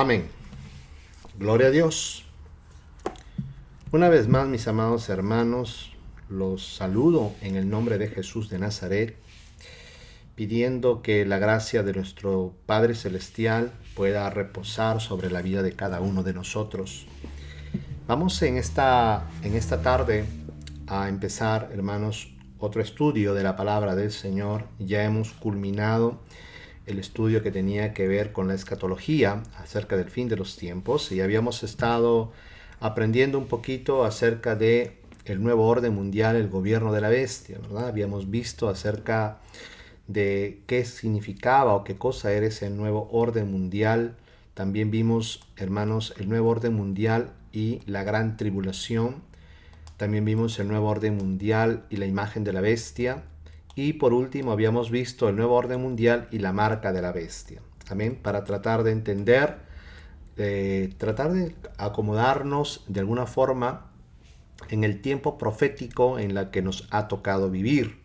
Amén. Gloria a Dios. Una vez más, mis amados hermanos, los saludo en el nombre de Jesús de Nazaret, pidiendo que la gracia de nuestro Padre Celestial pueda reposar sobre la vida de cada uno de nosotros. Vamos en esta tarde a empezar, hermanos, otro estudio de la palabra del Señor. Ya hemos culminado el estudio que tenía que ver con la escatología acerca del fin de los tiempos, y habíamos estado aprendiendo un poquito acerca de el nuevo orden mundial, el gobierno de la bestia, ¿verdad? Habíamos visto acerca de qué significaba o qué cosa era ese nuevo orden mundial. También vimos, hermanos, el nuevo orden mundial y la gran tribulación. También vimos el nuevo orden mundial y la imagen de la bestia. Y por último habíamos visto el nuevo orden mundial y la marca de la bestia. Amén. Para tratar de entender, tratar de acomodarnos de alguna forma en el tiempo profético en la que nos ha tocado vivir.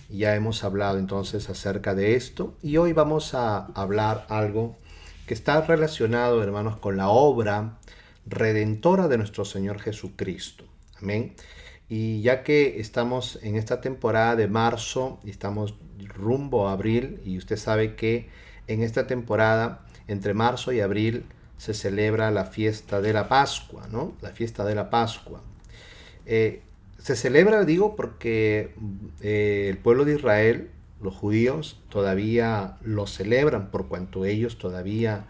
Ya hemos hablado entonces acerca de esto, y hoy vamos a hablar algo que está relacionado, hermanos, con la obra redentora de nuestro Señor Jesucristo. Amén. Y ya que estamos en esta temporada de marzo y estamos rumbo a abril, y usted sabe que en esta temporada, entre marzo y abril, se celebra la fiesta de la Pascua, ¿no? La fiesta de la Pascua. Se celebra, digo, porque el pueblo de Israel, los judíos, todavía lo celebran por cuanto ellos todavía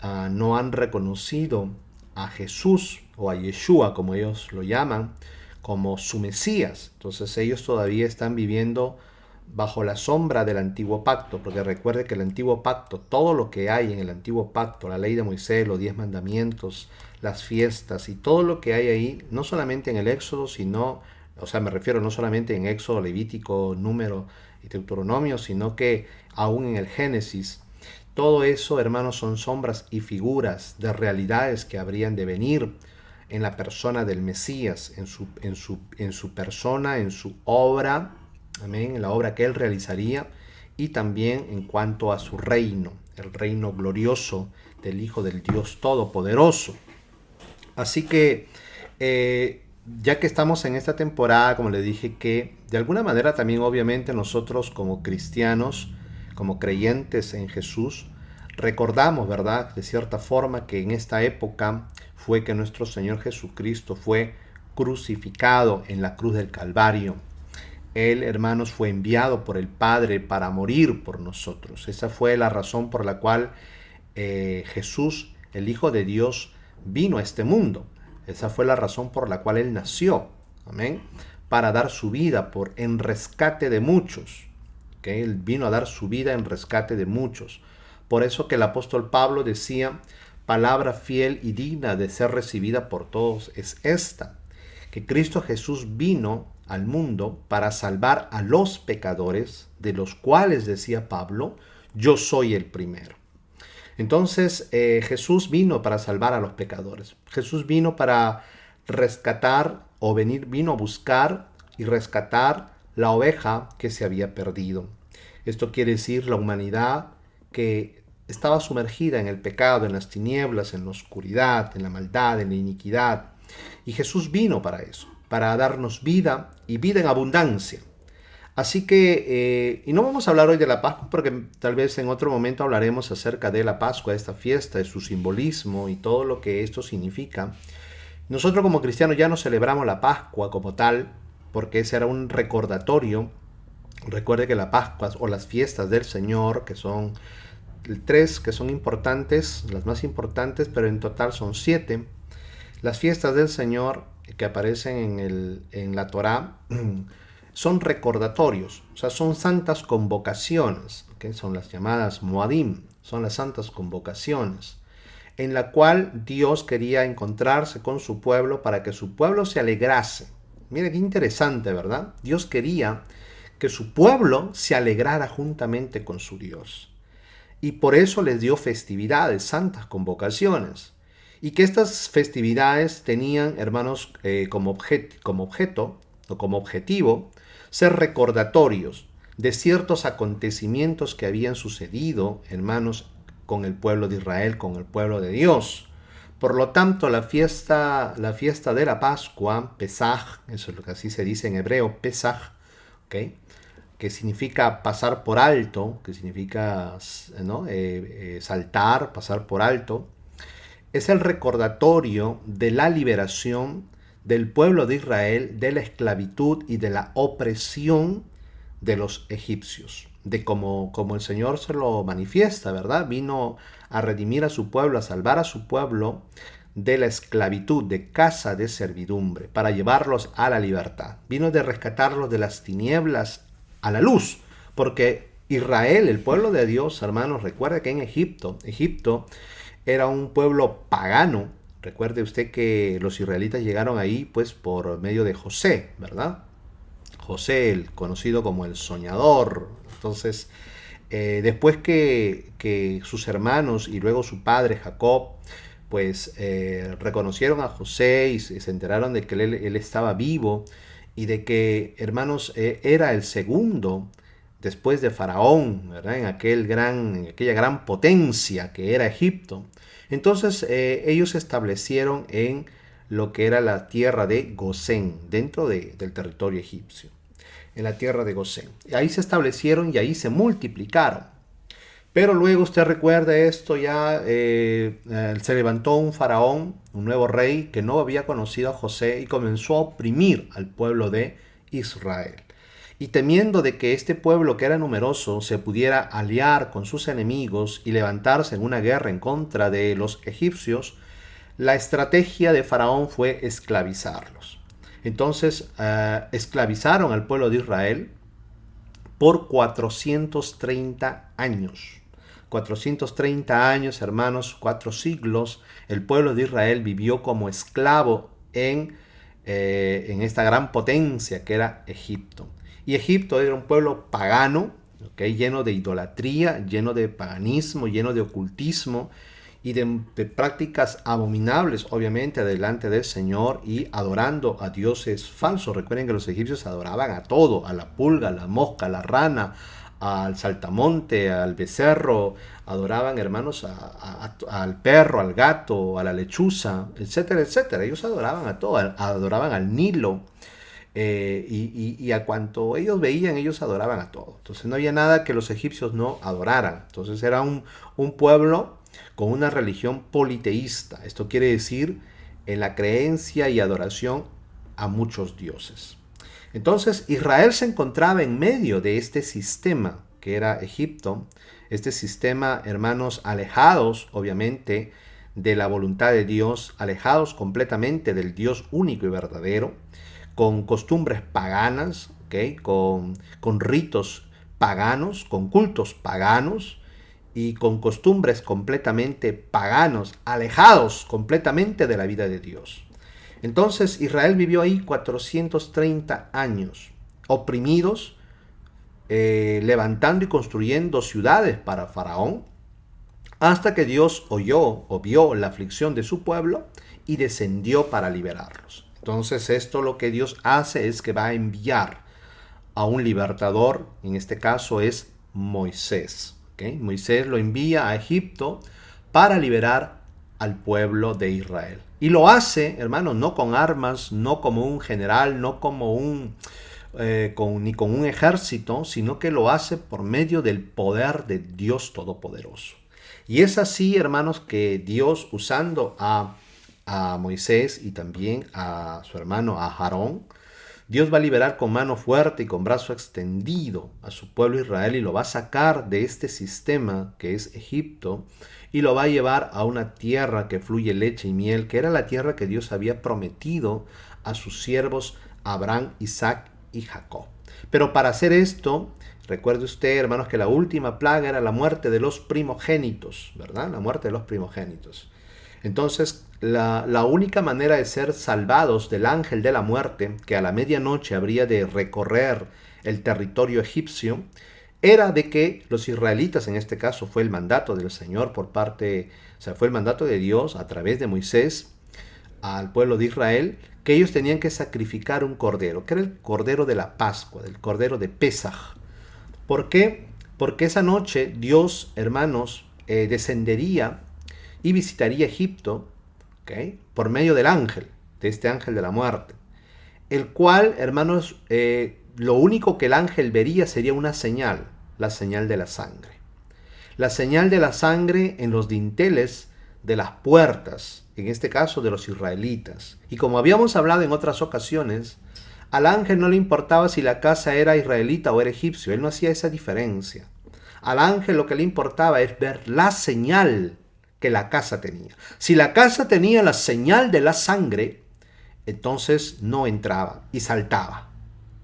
no han reconocido a Jesús o a Yeshua, como ellos lo llaman, como su Mesías. Entonces ellos todavía están viviendo bajo la sombra del antiguo pacto, porque recuerde que el antiguo pacto, todo lo que hay en el antiguo pacto, la ley de Moisés, los 10 mandamientos, las fiestas y todo lo que hay ahí, no solamente en el Éxodo, sino, o sea, me refiero no solamente en Éxodo, Levítico, Número y Deuteronomio, sino que aún en el Génesis, todo eso, hermanos, son sombras y figuras de realidades que habrían de venir en la persona del Mesías, en su persona, en su obra, amén, en la obra que él realizaría, y también en cuanto a su reino, el reino glorioso del Hijo del Dios Todopoderoso. Así que, ya que estamos en esta temporada, como le dije, que de alguna manera también obviamente nosotros como cristianos, como creyentes en Jesús, recordamos, ¿verdad?, de cierta forma que en esta época fue que nuestro Señor Jesucristo fue crucificado en la cruz del Calvario. Él, hermanos, fue enviado por el Padre para morir por nosotros. Esa fue la razón por la cual Jesús, el Hijo de Dios, vino a este mundo. Esa fue la razón por la cual Él nació. Amén. Para dar su vida en rescate de muchos. ¿Okay? Él vino a dar su vida en rescate de muchos. Por eso que el apóstol Pablo decía: palabra fiel y digna de ser recibida por todos es esta, que Cristo Jesús vino al mundo para salvar a los pecadores, de los cuales, decía Pablo, yo soy el primero. Entonces, Jesús vino para salvar a los pecadores. Jesús vino para rescatar, vino a buscar y rescatar la oveja que se había perdido. Esto quiere decir la humanidad que estaba sumergida en el pecado, en las tinieblas, en la oscuridad, en la maldad, en la iniquidad. Y Jesús vino para eso, para darnos vida y vida en abundancia. Así que, y no vamos a hablar hoy de la Pascua, porque tal vez en otro momento hablaremos acerca de la Pascua, de esta fiesta, de su simbolismo y todo lo que esto significa. Nosotros como cristianos ya no celebramos la Pascua como tal, porque ese era un recordatorio. Recuerde que la Pascua o las fiestas del Señor, que son 3 que son importantes, las más importantes, pero en total son 7. Las fiestas del Señor que aparecen en la Torá son recordatorios, o sea, son santas convocaciones, ¿okay? Son las llamadas Moadim, son las santas convocaciones, en la cual Dios quería encontrarse con su pueblo para que su pueblo se alegrase. Mire qué interesante, ¿verdad? Dios quería que su pueblo se alegrara juntamente con su Dios. Y por eso les dio festividades, santas convocaciones. Y que estas festividades tenían, hermanos, como objeto o como objetivo, ser recordatorios de ciertos acontecimientos que habían sucedido, hermanos, con el pueblo de Israel, con el pueblo de Dios. Por lo tanto, la fiesta de la Pascua, Pesaj, eso es lo que así se dice en hebreo, Pesaj, ¿ok?, que significa pasar por alto, que significa, ¿no?, saltar, pasar por alto, es el recordatorio de la liberación del pueblo de Israel de la esclavitud y de la opresión de los egipcios, de como el Señor se lo manifiesta, ¿verdad? Vino a redimir a su pueblo, a salvar a su pueblo de la esclavitud, de casa de servidumbre, para llevarlos a la libertad. Vino de rescatarlos de las tinieblas a la luz, porque Israel, el pueblo de Dios, hermanos, recuerda que en Egipto era un pueblo pagano. Recuerde usted que los israelitas llegaron ahí pues por medio de José, ¿verdad? José, el conocido como el soñador. Entonces, después que sus hermanos y luego su padre Jacob pues reconocieron a José y se enteraron de que él estaba vivo y de que, hermanos, era el segundo después de Faraón, ¿verdad?, en aquella gran potencia que era Egipto. Entonces ellos se establecieron en lo que era la tierra de Gosén, dentro del territorio egipcio, en la tierra de Gosén. Ahí se establecieron y ahí se multiplicaron. Pero luego usted recuerda esto, ya se levantó un faraón, un nuevo rey que no había conocido a José y comenzó a oprimir al pueblo de Israel. Y temiendo de que este pueblo que era numeroso se pudiera aliar con sus enemigos y levantarse en una guerra en contra de los egipcios, la estrategia de Faraón fue esclavizarlos. Entonces esclavizaron al pueblo de Israel por 430 años. 430 años, hermanos, 4 siglos, el pueblo de Israel vivió como esclavo en esta gran potencia que era Egipto. Y Egipto era un pueblo pagano, ¿okay?, lleno de idolatría, lleno de paganismo, lleno de ocultismo y de prácticas abominables, obviamente, delante del Señor y adorando a dioses falsos. Recuerden que los egipcios adoraban a todo, a la pulga, a la mosca, a la rana, al saltamonte, al becerro, adoraban, hermanos, al perro, al gato, a la lechuza, etcétera, etcétera. Ellos adoraban a todo, adoraban al Nilo. Y a cuanto ellos veían, ellos adoraban a todo. Entonces no había nada que los egipcios no adoraran. Entonces era un pueblo con una religión politeísta. Esto quiere decir en la creencia y adoración a muchos dioses. Entonces Israel se encontraba en medio de este sistema que era Egipto. Este sistema, hermanos, alejados obviamente de la voluntad de Dios, alejados completamente del Dios único y verdadero, con costumbres paganas, ¿okay?, con ritos paganos, con cultos paganos y con costumbres completamente paganos, alejados completamente de la vida de Dios. Entonces Israel vivió ahí 430 años, oprimidos, levantando y construyendo ciudades para Faraón, hasta que Dios oyó o vio la aflicción de su pueblo y descendió para liberarlos. Entonces esto lo que Dios hace es que va a enviar a un libertador, en este caso es Moisés. ¿Okay? Moisés lo envía a Egipto para liberar al pueblo de Israel. Y lo hace, hermanos, no con armas, no como un general, no como ni con un ejército, sino que lo hace por medio del poder de Dios Todopoderoso. Y es así, hermanos, que Dios, usando a Moisés y también a su hermano, a Aarón, Dios va a liberar con mano fuerte y con brazo extendido a su pueblo Israel y lo va a sacar de este sistema que es Egipto y lo va a llevar a una tierra que fluye leche y miel, que era la tierra que Dios había prometido a sus siervos Abraham, Isaac y Jacob. Pero para hacer esto, recuerde usted, hermanos, que la última plaga era la muerte de los primogénitos, ¿verdad? La muerte de los primogénitos. Entonces, la única manera de ser salvados del ángel de la muerte, que a la medianoche habría de recorrer el territorio egipcio, era de que los israelitas, en este caso fue el mandato del Señor fue el mandato de Dios a través de Moisés al pueblo de Israel, que ellos tenían que sacrificar un cordero, que era el cordero de la Pascua, el cordero de Pesaj. ¿Por qué? Porque esa noche Dios, hermanos, descendería y visitaría Egipto, ¿okay?, por medio del ángel, de este ángel de la muerte, el cual, hermanos, lo único que el ángel vería sería una señal, la señal de la sangre. La señal de la sangre en los dinteles de las puertas, en este caso de los israelitas. Y como habíamos hablado en otras ocasiones, al ángel no le importaba si la casa era israelita o era egipcio, él no hacía esa diferencia. Al ángel lo que le importaba es ver la señal que la casa tenía. Si la casa tenía la señal de la sangre, entonces no entraba y saltaba.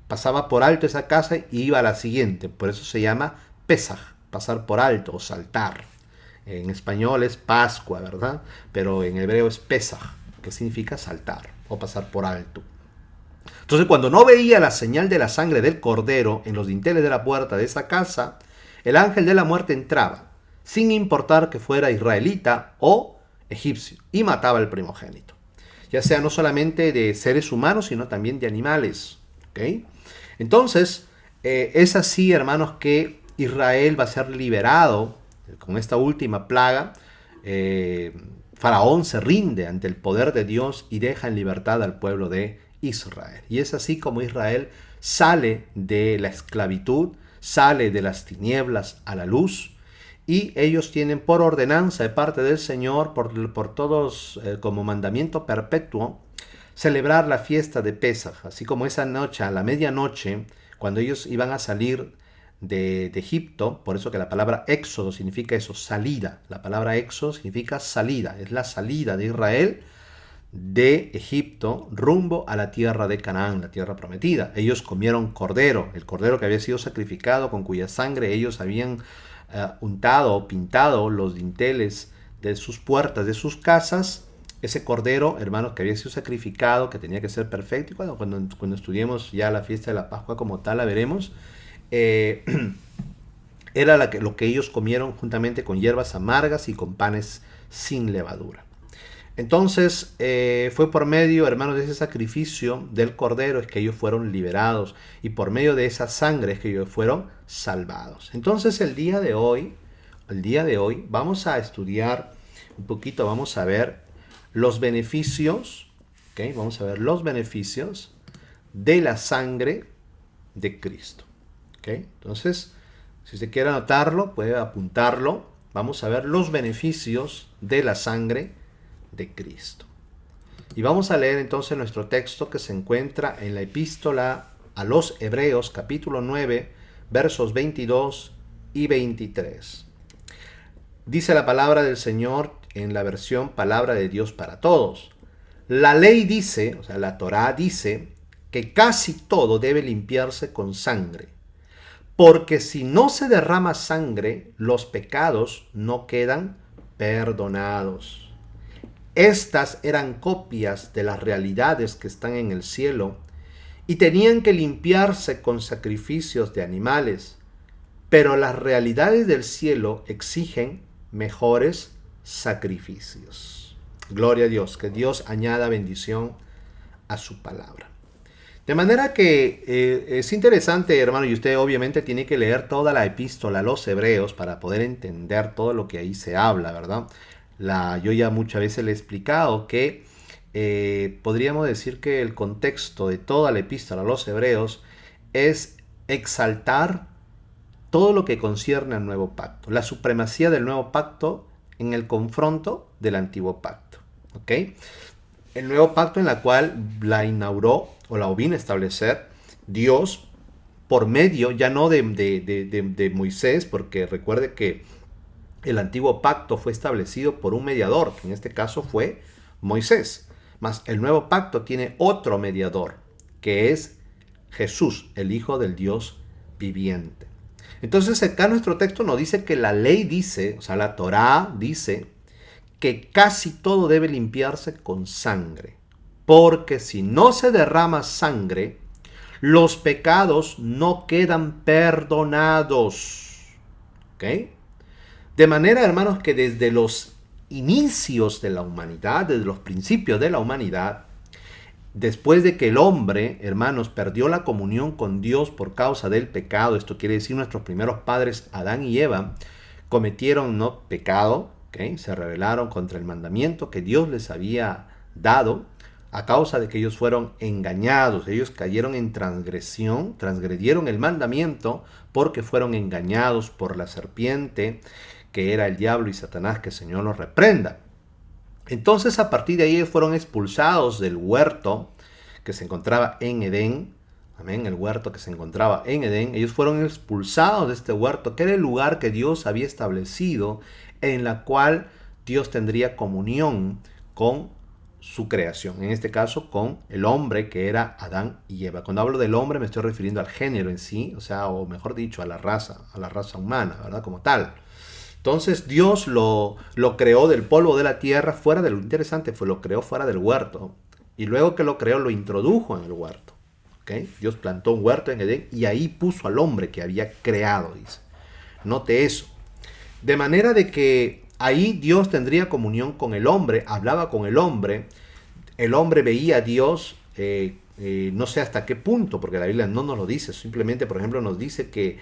Pasaba por alto esa casa y iba a la siguiente. Por eso se llama Pesaj, pasar por alto o saltar. En español es Pascua, ¿verdad? Pero en hebreo es Pesaj, que significa saltar o pasar por alto. Entonces, cuando no veía la señal de la sangre del cordero en los dinteles de la puerta de esa casa, el ángel de la muerte entraba, sin importar que fuera israelita o egipcio, y mataba al primogénito, ya sea no solamente de seres humanos, sino también de animales. ¿Okay? Entonces, es así, hermanos, que Israel va a ser liberado con esta última plaga. Faraón se rinde ante el poder de Dios y deja en libertad al pueblo de Israel. Y es así como Israel sale de la esclavitud, sale de las tinieblas a la luz, y ellos tienen por ordenanza de parte del Señor, por todos, como mandamiento perpetuo, celebrar la fiesta de Pesaj, así como esa noche, a la medianoche, cuando ellos iban a salir de Egipto. Por eso que la palabra éxodo significa eso, salida. La palabra éxodo significa salida, es la salida de Israel de Egipto rumbo a la tierra de Canaán, la tierra prometida. Ellos comieron cordero, el cordero que había sido sacrificado, con cuya sangre ellos habían untado o pintado los dinteles de sus puertas, de sus casas. Ese cordero, hermanos, que había sido sacrificado, que tenía que ser perfecto, y cuando estudiemos ya la fiesta de la Pascua como tal, la veremos, era lo que ellos comieron juntamente con hierbas amargas y con panes sin levadura. Entonces, fue por medio, hermanos, de ese sacrificio del cordero es que ellos fueron liberados, y por medio de esa sangre es que ellos fueron salvados. Entonces, el día de hoy vamos a estudiar un poquito, vamos a ver los beneficios, ¿okay? Vamos a ver los beneficios de la sangre de Cristo. ¿Okay? Entonces, si usted quiere anotarlo, puede apuntarlo. Vamos a ver los beneficios de la sangre de Cristo. Y vamos a leer entonces nuestro texto, que se encuentra en la epístola a los Hebreos, capítulo 9, versos 22 y 23. Dice la palabra del Señor en la versión Palabra de Dios para Todos. La ley dice, o sea, la Torá dice, que casi todo debe limpiarse con sangre, porque si no se derrama sangre, los pecados no quedan perdonados. Estas eran copias de las realidades que están en el cielo y tenían que limpiarse con sacrificios de animales, pero las realidades del cielo exigen mejores sacrificios. Gloria a Dios, que Dios añada bendición a su palabra. De manera que es interesante, hermano, y usted obviamente tiene que leer toda la epístola a los Hebreos para poder entender todo lo que ahí se habla, ¿verdad? Yo ya muchas veces le he explicado que podríamos decir que el contexto de toda la epístola a los Hebreos es exaltar todo lo que concierne al nuevo pacto, la supremacía del nuevo pacto en el confronto del antiguo pacto. ¿Ok? El nuevo pacto, en la cual la inauguró o la vino a establecer Dios por medio ya no de Moisés, porque recuerde que el antiguo pacto fue establecido por un mediador, que en este caso fue Moisés. Mas el nuevo pacto tiene otro mediador, que es Jesús, el Hijo del Dios viviente. Entonces acá nuestro texto nos dice que la ley dice, o sea, la Torá dice, que casi todo debe limpiarse con sangre, porque si no se derrama sangre, los pecados no quedan perdonados. ¿Ok? De manera, hermanos, que desde los inicios de la humanidad, desde los principios de la humanidad, después de que el hombre, hermanos, perdió la comunión con Dios por causa del pecado, esto quiere decir nuestros primeros padres, Adán y Eva, cometieron no pecado, ¿okay? Se rebelaron contra el mandamiento que Dios les había dado a causa de que ellos fueron engañados. Ellos cayeron en transgresión, transgredieron el mandamiento porque fueron engañados por la serpiente, que era el diablo y Satanás, que el Señor los reprenda. Entonces, a partir de ahí ellos fueron expulsados del huerto que se encontraba en Edén. Amén, el huerto que se encontraba en Edén. Ellos fueron expulsados de este huerto, que era el lugar que Dios había establecido, en la cual Dios tendría comunión con su creación, en este caso con el hombre, que era Adán y Eva. Cuando hablo del hombre me estoy refiriendo al género en sí, o mejor dicho, a la raza humana, ¿verdad? Como tal. Entonces Dios lo creó del polvo de la tierra, fuera de lo interesante, lo creó fuera del huerto, y luego que lo creó lo introdujo en el huerto. ¿Okay? Dios plantó un huerto en Edén y ahí puso al hombre que había creado, dice. Note eso. De manera de que ahí Dios tendría comunión con el hombre, hablaba con el hombre veía a Dios, no sé hasta qué punto, porque la Biblia no nos lo dice, simplemente, por ejemplo, nos dice que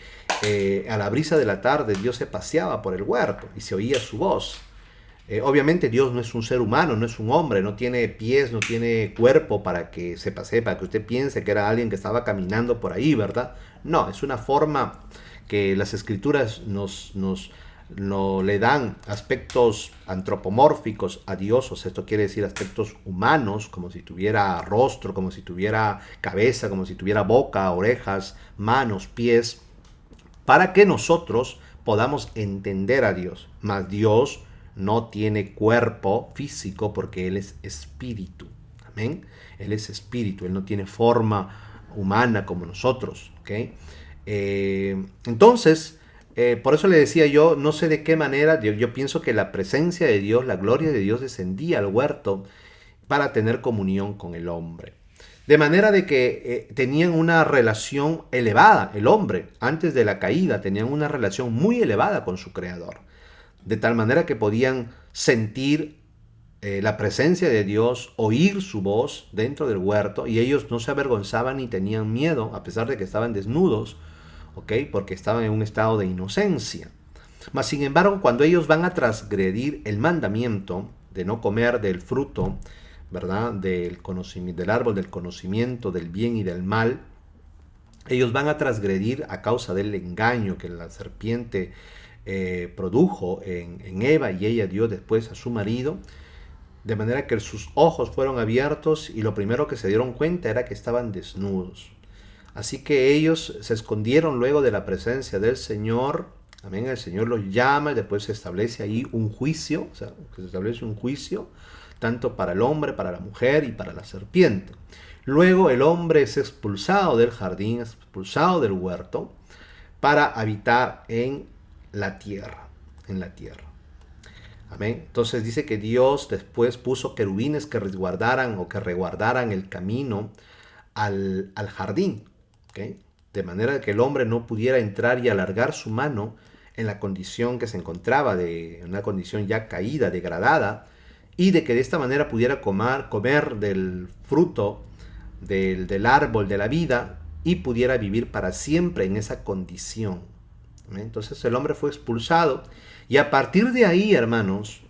a la brisa de la tarde Dios se paseaba por el huerto y se oía su voz. Obviamente Dios no es un ser humano, no es un hombre, no tiene pies, no tiene cuerpo para que se pasee, para que usted piense que era alguien que estaba caminando por ahí, ¿verdad? No, es una forma que las escrituras no le dan aspectos antropomórficos a Dios, o sea, esto quiere decir aspectos humanos, como si tuviera rostro, como si tuviera cabeza, como si tuviera boca, orejas, manos, pies, para que nosotros podamos entender a Dios. Mas Dios no tiene cuerpo físico porque Él es espíritu. Amén. Él es espíritu, Él no tiene forma humana como nosotros. ¿Okay? Entonces, por eso le decía yo, no sé de qué manera, yo pienso que la presencia de Dios, la gloria de Dios descendía al huerto para tener comunión con el hombre. De manera de que tenían una relación elevada, el hombre, antes de la caída, tenían una relación muy elevada con su creador. De tal manera que podían sentir la presencia de Dios, oír su voz dentro del huerto, y ellos no se avergonzaban ni tenían miedo, a pesar de que estaban desnudos, ¿okay? Porque estaban en un estado de inocencia. Mas sin embargo, cuando ellos van a transgredir el mandamiento de no comer del fruto, ¿verdad? Del árbol del conocimiento del bien y del mal, ellos van a transgredir a causa del engaño que la serpiente produjo en Eva, y ella dio después a su marido, de manera que sus ojos fueron abiertos y lo primero que se dieron cuenta era que estaban desnudos. Así que ellos se escondieron luego de la presencia del Señor. Amén. El Señor los llama y después se establece ahí un juicio, o sea, que se establece un juicio tanto para el hombre, para la mujer y para la serpiente. Luego el hombre es expulsado del jardín, es expulsado del huerto para habitar en la tierra, Amén. Entonces dice que Dios después puso querubines que resguardaran el camino al jardín. ¿Okay? De manera que el hombre no pudiera entrar y alargar su mano en la condición que se encontraba, de una condición ya caída, degradada, y de que de esta manera pudiera comer del fruto del árbol de la vida y pudiera vivir para siempre en esa condición. ¿Okay? Entonces el hombre fue expulsado, y a partir de ahí, hermanos,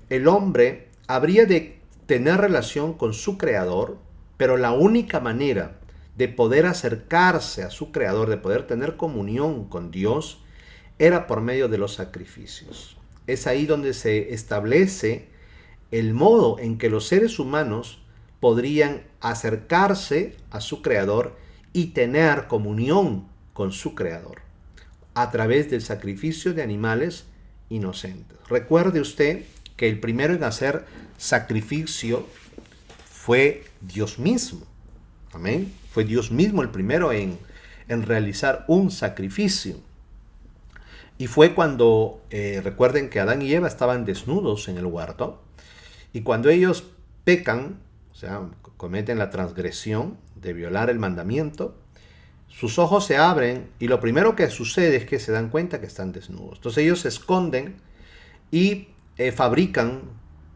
el hombre habría de tener relación con su creador, pero la única manera de poder acercarse a su creador, de poder tener comunión con Dios, era por medio de los sacrificios. Es ahí donde se establece el modo en que los seres humanos podrían acercarse a su creador y tener comunión con su creador a través del sacrificio de animales inocentes. Recuerde usted que el primero en hacer sacrificio fue Dios mismo. Amén. Fue Dios mismo el primero en realizar un sacrificio. Y fue cuando, recuerden que Adán y Eva estaban desnudos en el huerto. Y cuando ellos pecan, o sea, cometen la transgresión de violar el mandamiento, sus ojos se abren y lo primero que sucede es que se dan cuenta que están desnudos. Entonces ellos se esconden y fabrican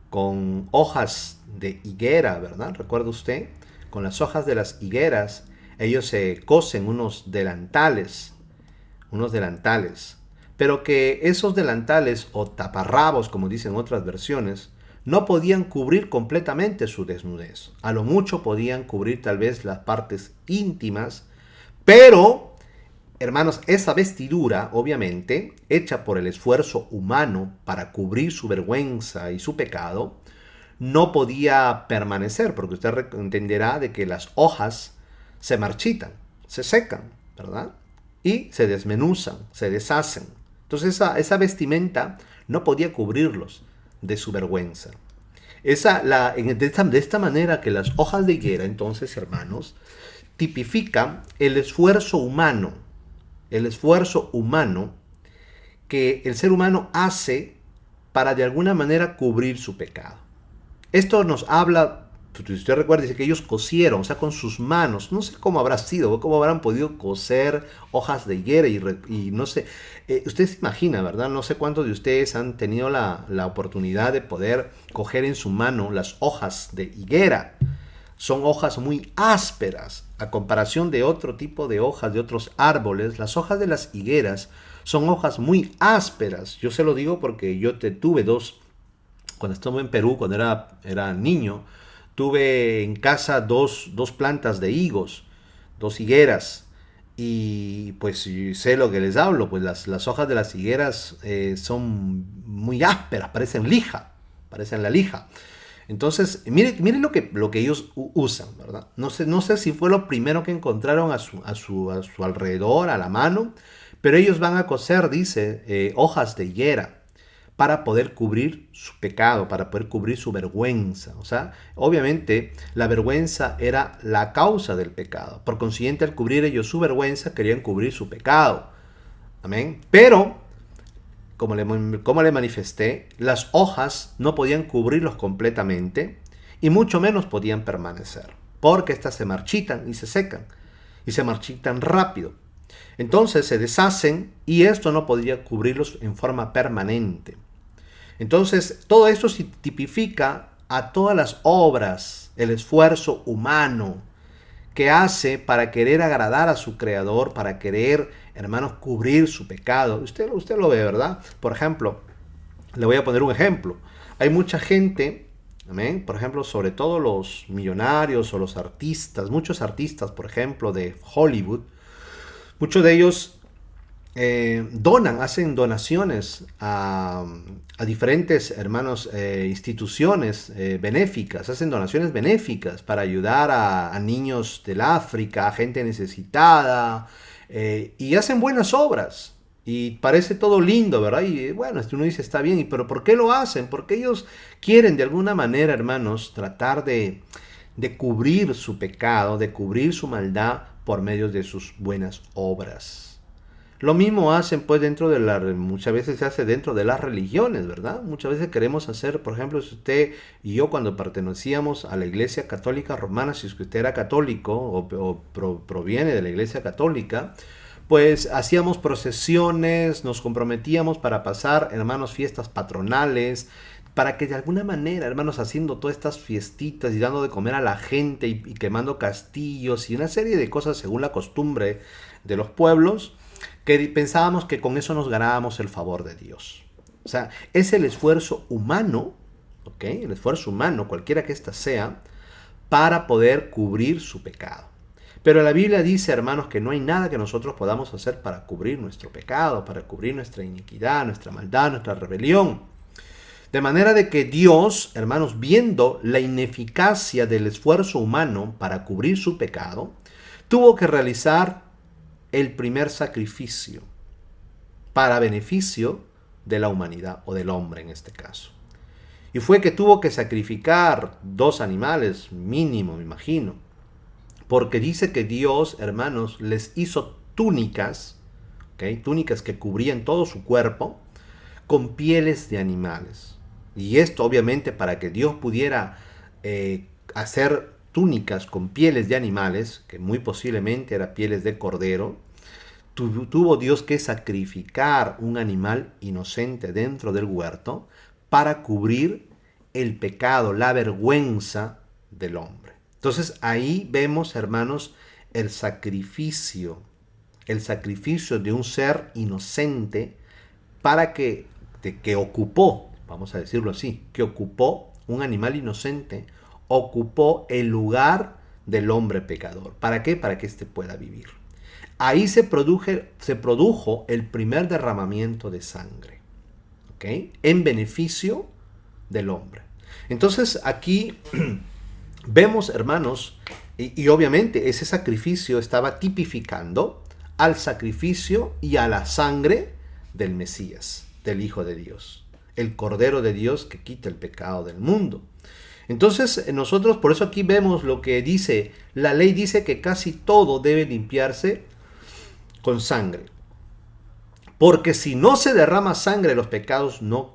con hojas de higuera, ¿verdad? ¿Recuerda usted? Con las hojas de las higueras, ellos se cosen unos delantales pero que esos delantales o taparrabos, como dicen otras versiones, no podían cubrir completamente su desnudez. A lo mucho podían cubrir tal vez las partes íntimas, pero, hermanos, esa vestidura, obviamente, hecha por el esfuerzo humano para cubrir su vergüenza y su pecado, no podía permanecer, porque usted entenderá de que las hojas se marchitan, se secan, ¿verdad? Y se desmenuzan, se deshacen. Entonces esa vestimenta no podía cubrirlos de su vergüenza. De esta manera que las hojas de higuera, entonces, hermanos, tipifican el esfuerzo humano que el ser humano hace para de alguna manera cubrir su pecado. Esto nos habla, si usted recuerda, dice que ellos cosieron, o sea, con sus manos. No sé cómo habrá sido, cómo habrán podido coser hojas de higuera y no sé. Usted se imagina, ¿verdad? No sé cuántos de ustedes han tenido la oportunidad de poder coger en su mano las hojas de higuera. Son hojas muy ásperas. A comparación de otro tipo de hojas de otros árboles, las hojas de las higueras son hojas muy ásperas. Yo se lo digo porque yo tuve dos. Cuando estuve en Perú, cuando era niño, tuve en casa dos plantas de higos, dos higueras. Y pues sé lo que les hablo, pues las hojas de las higueras son muy ásperas, parecen la lija. Entonces, mire lo que ellos usan, ¿verdad? No sé si fue lo primero que encontraron a su alrededor, a la mano, pero ellos van a coser, dice, hojas de higuera para poder cubrir su pecado, para poder cubrir su vergüenza. O sea, obviamente la vergüenza era la causa del pecado. Por consiguiente, al cubrir ellos su vergüenza, querían cubrir su pecado. Amén. Pero, como le manifesté, las hojas no podían cubrirlos completamente y mucho menos podían permanecer, porque éstas se marchitan y se secan y se marchitan rápido. Entonces se deshacen y esto no podría cubrirlos en forma permanente. Entonces todo esto tipifica a todas las obras, el esfuerzo humano que hace para querer agradar a su creador, para querer, hermanos, cubrir su pecado. Usted lo ve, ¿verdad? Por ejemplo, le voy a poner un ejemplo. Hay mucha gente, amén, por ejemplo, sobre todo los millonarios o los artistas, muchos artistas, por ejemplo, de Hollywood, muchos de ellos hacen donaciones a diferentes hermanos instituciones benéficas, hacen donaciones benéficas para ayudar a niños del África, a gente necesitada, y hacen buenas obras. Y parece todo lindo, ¿verdad? Y bueno, uno dice, está bien, pero ¿por qué lo hacen? Porque ellos quieren de alguna manera, hermanos, tratar de cubrir su pecado, de cubrir su maldad por medio de sus buenas obras. Lo mismo hacen pues muchas veces se hace dentro de las religiones, ¿verdad? Muchas veces queremos hacer, por ejemplo, si usted y yo cuando pertenecíamos a la Iglesia Católica Romana, si usted era católico proviene de la Iglesia Católica, pues hacíamos procesiones, nos comprometíamos para pasar, hermanos, fiestas patronales, para que de alguna manera, hermanos, haciendo todas estas fiestitas y dando de comer a la gente y quemando castillos y una serie de cosas según la costumbre de los pueblos, que pensábamos que con eso nos ganábamos el favor de Dios. O sea, es el esfuerzo humano, ¿ok? El esfuerzo humano, cualquiera que ésta sea, para poder cubrir su pecado. Pero la Biblia dice, hermanos, que no hay nada que nosotros podamos hacer para cubrir nuestro pecado, para cubrir nuestra iniquidad, nuestra maldad, nuestra rebelión. De manera de que Dios, hermanos, viendo la ineficacia del esfuerzo humano para cubrir su pecado, tuvo que realizar el primer sacrificio para beneficio de la humanidad o del hombre en este caso. Y fue que tuvo que sacrificar 2 animales mínimo, me imagino, porque dice que Dios, hermanos, les hizo túnicas, ¿okay? Túnicas que cubrían todo su cuerpo con pieles de animales. Y esto obviamente para que Dios pudiera hacer túnicas con pieles de animales, que muy posiblemente eran pieles de cordero, tuvo Dios que sacrificar un animal inocente dentro del huerto para cubrir el pecado, la vergüenza del hombre. Entonces ahí vemos, hermanos, el sacrificio de un ser inocente que ocupó, vamos a decirlo así, que ocupó un animal inocente, ocupó el lugar del hombre pecador. ¿Para qué? Para que éste pueda vivir. Ahí se produjo el primer derramamiento de sangre, ¿ok? En beneficio del hombre. Entonces aquí vemos, hermanos, y obviamente ese sacrificio estaba tipificando al sacrificio y a la sangre del Mesías, del Hijo de Dios, el Cordero de Dios que quita el pecado del mundo. Entonces nosotros, por eso aquí vemos lo que dice, la ley dice que casi todo debe limpiarse con sangre, porque si no se derrama sangre, los pecados no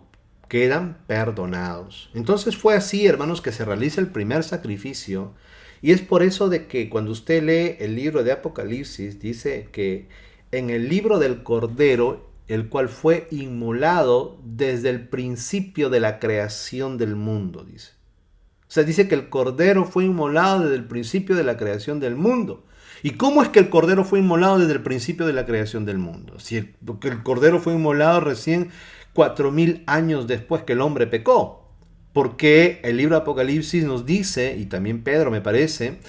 quedan perdonados. Entonces fue así, hermanos, que se realiza el primer sacrificio, y es por eso de que cuando usted lee el libro de Apocalipsis, dice que en el libro del Cordero, el cual fue inmolado desde el principio de la creación del mundo, dice. O sea, dice que el Cordero fue inmolado desde el principio de la creación del mundo. ¿Y cómo es que el Cordero fue inmolado desde el principio de la creación del mundo? Si el Cordero fue inmolado recién 4000 años después que el hombre pecó. Porque el libro de Apocalipsis nos dice, y también Pedro me parece,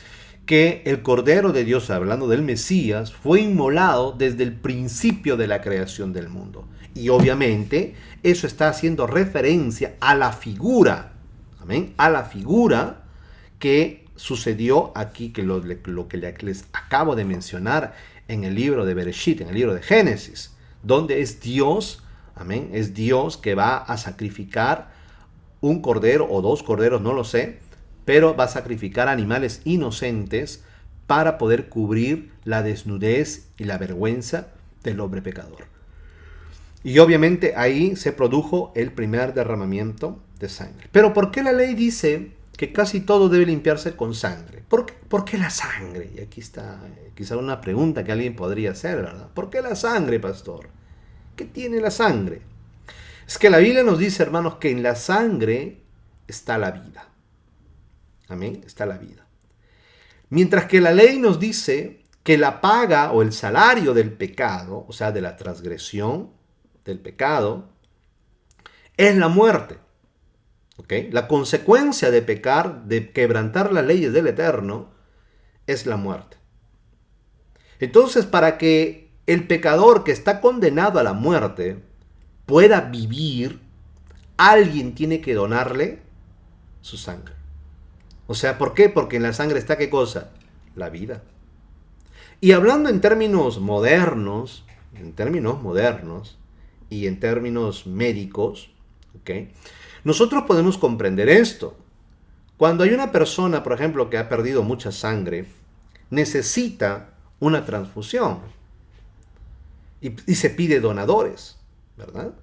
que el Cordero de Dios, hablando del Mesías, fue inmolado desde el principio de la creación del mundo. Y obviamente eso está haciendo referencia a la figura, amén, a la figura que sucedió aquí, que lo que les acabo de mencionar en el libro de Bereshit, en el libro de Génesis, donde es Dios, amén, es Dios que va a sacrificar un cordero o dos corderos, no lo sé, pero va a sacrificar animales inocentes para poder cubrir la desnudez y la vergüenza del hombre pecador. Y obviamente ahí se produjo el primer derramamiento de sangre. Pero ¿por qué la ley dice que casi todo debe limpiarse con sangre? ¿Por qué la sangre? Y aquí está quizá una pregunta que alguien podría hacer, ¿verdad? ¿Por qué la sangre, pastor? ¿Qué tiene la sangre? Es que la Biblia nos dice, hermanos, que en la sangre está la vida. Amén, está la vida. Mientras que la ley nos dice que la paga o el salario del pecado, o sea, de la transgresión del pecado, es la muerte. ¿Ok? La consecuencia de pecar, de quebrantar las leyes del Eterno, es la muerte. Entonces, para que el pecador que está condenado a la muerte pueda vivir, alguien tiene que donarle su sangre. O sea, ¿por qué? Porque en la sangre está ¿qué cosa? La vida. Y hablando en términos modernos y en términos médicos, ¿ok? Nosotros podemos comprender esto. Cuando hay una persona, por ejemplo, que ha perdido mucha sangre, necesita una transfusión y se pide donadores, ¿verdad?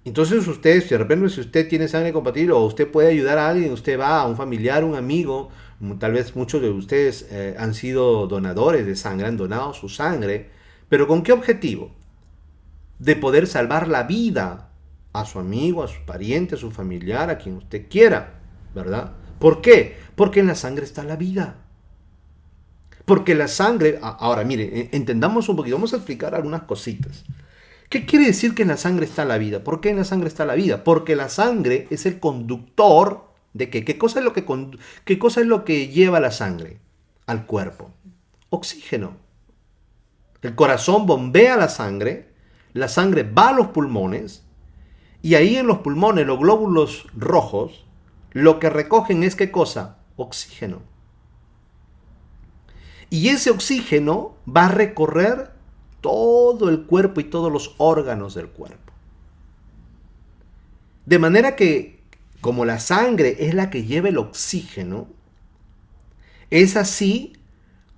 Entonces usted, de repente, si usted tiene sangre compatible o usted puede ayudar a alguien, usted va a un familiar, un amigo, tal vez muchos de ustedes han sido donadores de sangre, han donado su sangre, pero ¿con qué objetivo? De poder salvar la vida a su amigo, a su pariente, a su familiar, a quien usted quiera, ¿verdad? ¿Por qué? Porque en la sangre está la vida. Porque la sangre, ahora mire, entendamos un poquito, vamos a explicar algunas cositas. ¿Qué quiere decir que en la sangre está la vida? ¿Por qué en la sangre está la vida? Porque la sangre es el conductor de ¿qué? ¿Qué cosa es lo que lleva la sangre al cuerpo? Oxígeno. El corazón bombea la sangre va a los pulmones, y ahí en los pulmones, los glóbulos rojos, lo que recogen es ¿qué cosa? Oxígeno. Y ese oxígeno va a recorrer todo el cuerpo y todos los órganos del cuerpo. De manera que, como la sangre es la que lleva el oxígeno, es así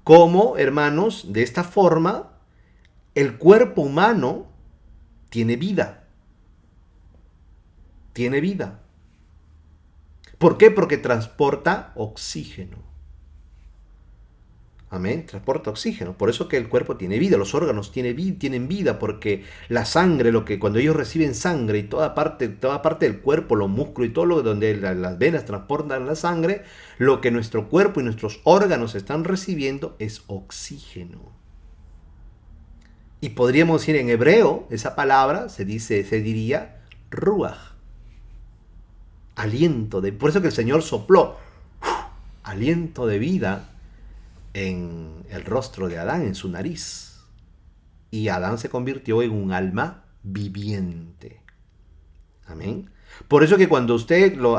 como, hermanos, de esta forma, el cuerpo humano tiene vida. Tiene vida. ¿Por qué? Porque transporta oxígeno. Amén, transporta oxígeno. Por eso que el cuerpo tiene vida, los órganos tienen vida, porque la sangre, cuando ellos reciben sangre y toda parte del cuerpo, los músculos y todo lo donde las venas transportan la sangre, lo que nuestro cuerpo y nuestros órganos están recibiendo es oxígeno. Y podríamos decir en hebreo, esa palabra se diría ruach, aliento de, por eso que el Señor sopló aliento de vida en el rostro de Adán, en su nariz. Y Adán se convirtió en un alma viviente. Amén. Por eso que cuando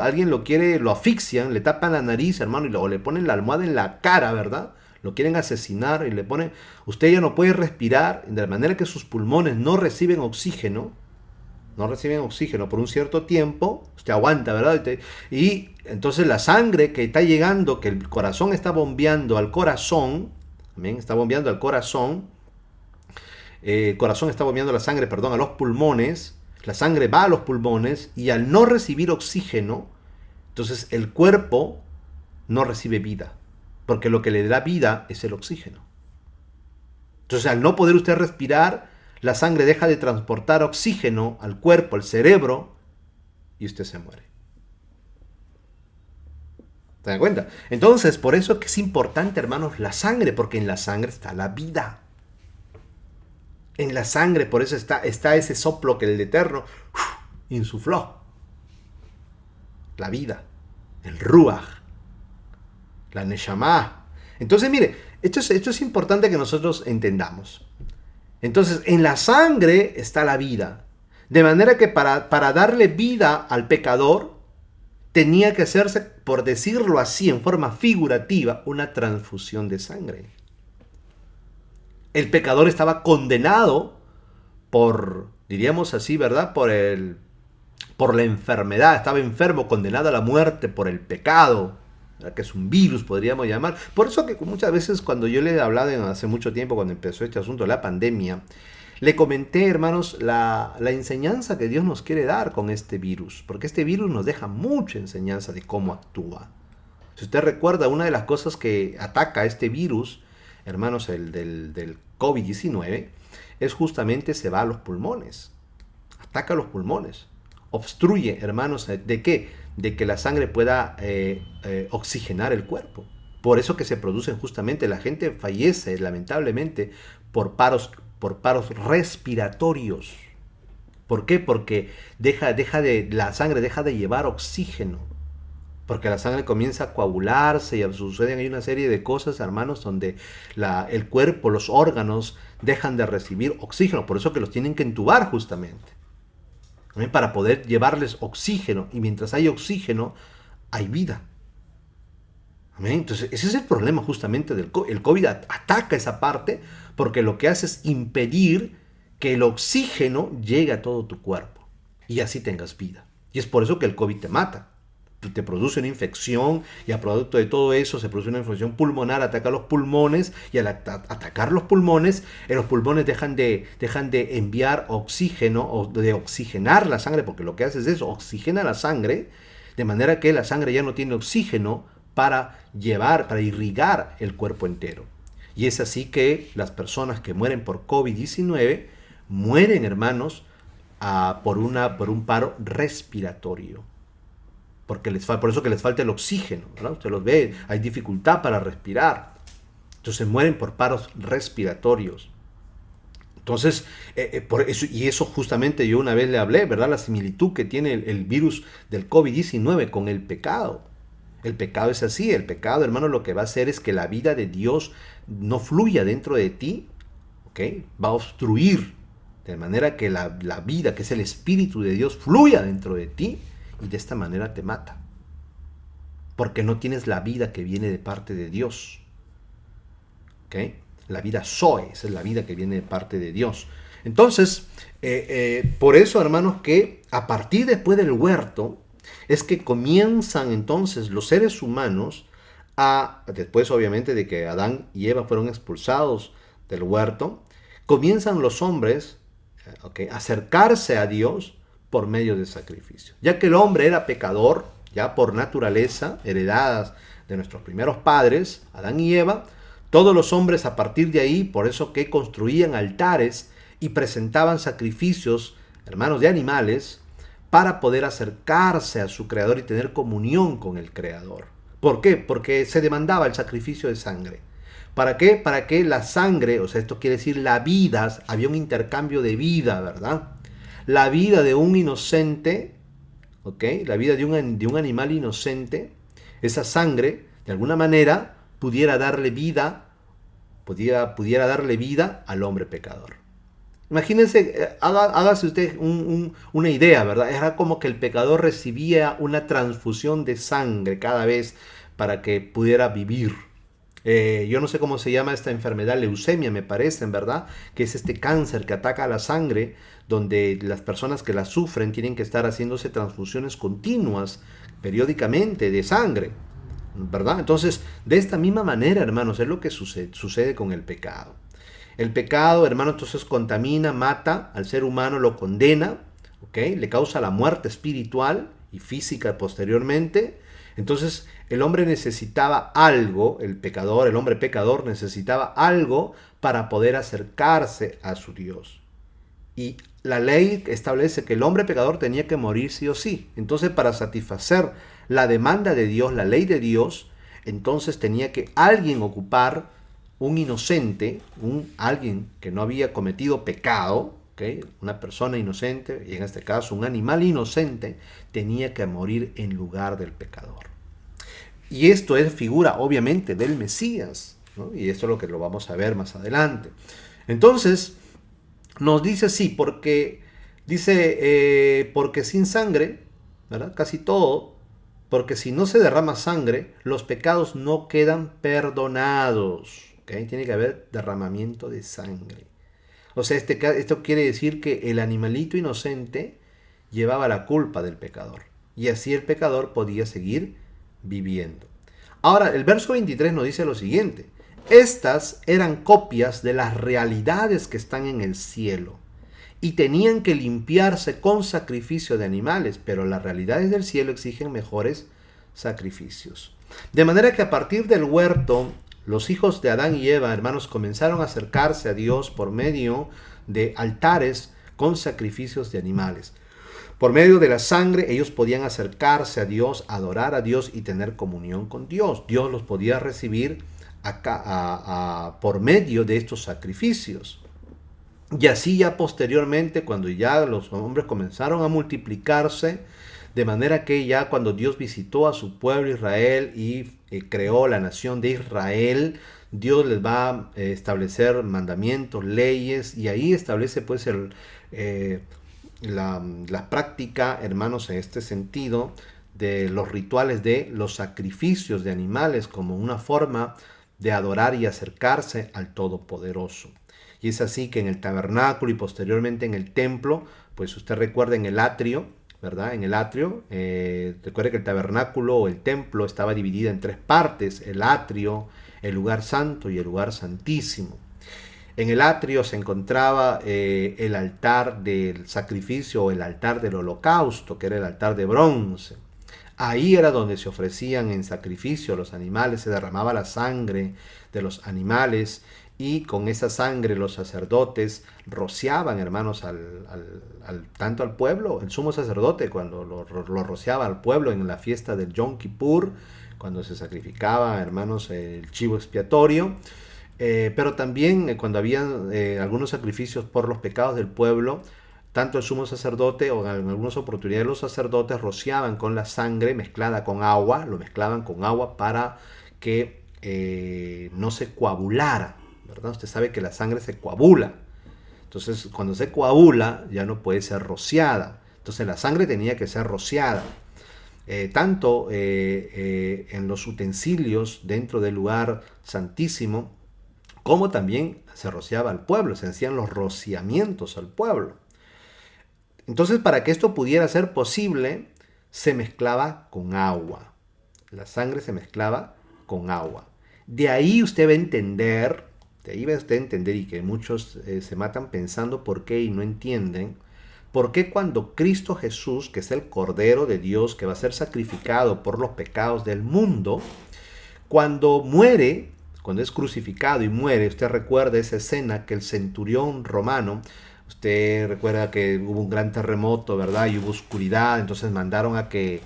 alguien lo quiere, lo asfixian, le tapan la nariz, hermano, o le ponen la almohada en la cara, ¿verdad? Lo quieren asesinar y le ponen, usted ya no puede respirar, de la manera que sus pulmones no reciben oxígeno por un cierto tiempo, usted aguanta, ¿verdad? Y entonces la sangre que está llegando, que el corazón está bombeando al corazón, ¿amén? Está bombeando al corazón, el corazón está bombeando la sangre, perdón, a los pulmones, la sangre va a los pulmones y al no recibir oxígeno, entonces el cuerpo no recibe vida, porque lo que le da vida es el oxígeno. Entonces al no poder usted respirar, la sangre deja de transportar oxígeno al cuerpo, al cerebro, y usted se muere. ¿Se dan cuenta? Entonces, por eso es que es importante, hermanos, la sangre, porque en la sangre está la vida. En la sangre, por eso está ese soplo que el Eterno insufló. La vida, el ruach, la neshama. Entonces, mire, esto es importante que nosotros entendamos. Entonces, en la sangre está la vida. De manera que para darle vida al pecador, tenía que hacerse, por decirlo así, en forma figurativa, una transfusión de sangre. El pecador estaba condenado por, diríamos así, ¿verdad? Por la enfermedad. Estaba enfermo, condenado a la muerte por el pecado, ¿verdad? Que es un virus, podríamos llamar. Por eso que muchas veces cuando yo le he hablado hace mucho tiempo, cuando empezó este asunto de la pandemia, le comenté, hermanos, la enseñanza que Dios nos quiere dar con este virus. Porque este virus nos deja mucha enseñanza de cómo actúa. Si usted recuerda, una de las cosas que ataca a este virus, hermanos, el del COVID-19, es justamente se va a los pulmones. Ataca a los pulmones. Obstruye, hermanos, ¿de qué? De que la sangre pueda oxigenar el cuerpo. Por eso que se producen justamente, la gente fallece lamentablemente por paros respiratorios. ¿Por qué? Porque la sangre deja de llevar oxígeno. Porque la sangre comienza a coagularse y suceden ahí una serie de cosas, hermanos, donde el cuerpo, los órganos dejan de recibir oxígeno. Por eso que los tienen que entubar justamente. Para poder llevarles oxígeno. Y mientras hay oxígeno, hay vida. Entonces, ese es el problema justamente del COVID. El COVID ataca esa parte porque lo que hace es impedir que el oxígeno llegue a todo tu cuerpo. Y así tengas vida. Y es por eso que el COVID te mata. Te produce una infección y a producto de todo eso se produce una infección pulmonar, ataca los pulmones y al atacar los pulmones dejan de enviar oxígeno o de oxigenar la sangre, porque lo que hace es eso, oxigena la sangre, de manera que la sangre ya no tiene oxígeno para irrigar el cuerpo entero. Y es así que las personas que mueren por COVID-19 mueren, hermanos, por un paro respiratorio. Por eso que les falta el oxígeno, ¿verdad? Usted los ve, hay dificultad para respirar. Entonces mueren por paros respiratorios. Entonces, por eso, y eso justamente yo una vez le hablé, ¿verdad? La similitud que tiene el virus del COVID-19 con el pecado. El pecado es así, el pecado, hermano, lo que va a hacer es que la vida de Dios no fluya dentro de ti, ¿ok? Va a obstruir, de manera que la vida, que es el Espíritu de Dios, fluya dentro de ti. Y de esta manera te mata. Porque no tienes la vida que viene de parte de Dios. ¿Ok? La vida Zoe, esa es la vida que viene de parte de Dios. Entonces, por eso, hermanos, que a partir después del huerto, es que comienzan entonces los seres humanos después obviamente de que Adán y Eva fueron expulsados del huerto, comienzan los hombres a acercarse a Dios por medio de sacrificio. Ya que el hombre era pecador, ya por naturaleza, heredadas de nuestros primeros padres, Adán y Eva, todos los hombres a partir de ahí, por eso que construían altares y presentaban sacrificios, hermanos, de animales, para poder acercarse a su Creador y tener comunión con el Creador. ¿Por qué? Porque se demandaba el sacrificio de sangre. ¿Para qué? Para que la sangre, o sea, esto quiere decir la vida, había un intercambio de vida, ¿verdad? La vida de un inocente, ¿ok? La vida de un animal inocente, esa sangre, de alguna manera, pudiera darle vida al hombre pecador. Imagínense, hágase usted una idea, ¿verdad? Era como que el pecador recibía una transfusión de sangre cada vez para que pudiera vivir. Yo no sé cómo se llama esta enfermedad, leucemia me parece, en verdad, que es este cáncer que ataca a la sangre, donde las personas que la sufren tienen que estar haciéndose transfusiones continuas, periódicamente, de sangre, ¿verdad? Entonces, de esta misma manera, hermanos, es lo que sucede con el pecado. El pecado, hermano, entonces contamina, mata al ser humano, lo condena, ¿ok? Le causa la muerte espiritual y física posteriormente. Entonces, el hombre necesitaba algo, el hombre pecador necesitaba algo para poder acercarse a su Dios. Y la ley establece que el hombre pecador tenía que morir sí o sí. Entonces, para satisfacer la demanda de Dios, la ley de Dios, entonces tenía que alguien ocupar un inocente, alguien que no había cometido pecado, ¿okay? Una persona inocente, y en este caso un animal inocente, tenía que morir en lugar del pecador. Y esto es figura, obviamente, del Mesías, ¿no? Y esto es lo que lo vamos a ver más adelante. Entonces, nos dice sí, porque sin sangre, ¿verdad? Casi todo, porque si no se derrama sangre, los pecados no quedan perdonados. ¿Okay? Tiene que haber derramamiento de sangre. O sea, esto quiere decir que el animalito inocente llevaba la culpa del pecador. Y así el pecador podía seguir viviendo. Ahora, el verso 23 nos dice lo siguiente. Estas eran copias de las realidades que están en el cielo y tenían que limpiarse con sacrificio de animales, pero las realidades del cielo exigen mejores sacrificios. De manera que a partir del huerto, los hijos de Adán y Eva, hermanos, comenzaron a acercarse a Dios por medio de altares con sacrificios de animales. Por medio de la sangre ellos podían acercarse a Dios, adorar a Dios y tener comunión con Dios. Dios los podía recibir por medio de estos sacrificios. Y así ya posteriormente, cuando ya los hombres comenzaron a multiplicarse, de manera que ya cuando Dios visitó a su pueblo Israel y creó la nación de Israel, Dios les va a establecer mandamientos, leyes, y ahí establece pues la práctica, hermanos, en este sentido, de los rituales de los sacrificios de animales como una forma de adorar y acercarse al Todopoderoso. Y es así que en el tabernáculo y posteriormente en el templo, pues usted recuerda en el atrio, ¿verdad? En el atrio, recuerde que el tabernáculo o el templo estaba dividido en tres partes: el atrio, el lugar santo y el lugar santísimo. En el atrio se encontraba el altar del sacrificio o el altar del holocausto, que era el altar de bronce. Ahí era donde se ofrecían en sacrificio los animales, se derramaba la sangre de los animales y con esa sangre los sacerdotes rociaban, hermanos, tanto al pueblo, el sumo sacerdote cuando lo rociaba al pueblo en la fiesta del Yom Kippur, cuando se sacrificaba, hermanos, el chivo expiatorio. Pero también cuando había algunos sacrificios por los pecados del pueblo, tanto el sumo sacerdote o en algunas oportunidades los sacerdotes rociaban con la sangre mezclada con agua, lo mezclaban con agua para que no se coagulara, ¿verdad? Usted sabe que la sangre se coagula. Entonces, cuando se coagula, ya no puede ser rociada. Entonces, la sangre tenía que ser rociada. Tanto en los utensilios dentro del lugar santísimo, como también se rociaba al pueblo, se hacían los rociamientos al pueblo. Entonces, para que esto pudiera ser posible, se mezclaba con agua. La sangre se mezclaba con agua. De ahí usted va a entender, y que muchos se matan pensando por qué y no entienden, por qué cuando Cristo Jesús, que es el Cordero de Dios, que va a ser sacrificado por los pecados del mundo, cuando muere, cuando es crucificado y muere, usted recuerda esa escena que el centurión romano, usted recuerda que hubo un gran terremoto, ¿verdad? Y hubo oscuridad, entonces mandaron a que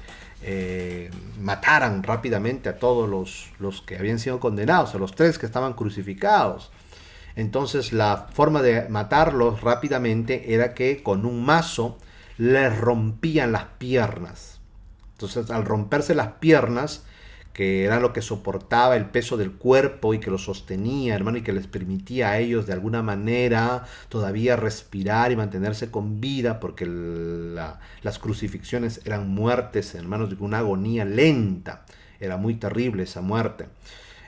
mataran rápidamente a todos los que habían sido condenados, a los 3 que estaban crucificados. Entonces la forma de matarlos rápidamente era que con un mazo les rompían las piernas. Entonces al romperse las piernas, que era lo que soportaba el peso del cuerpo y que lo sostenía, hermano, y que les permitía a ellos de alguna manera todavía respirar y mantenerse con vida, porque las crucifixiones eran muertes, hermanos, de una agonía lenta. Era muy terrible esa muerte.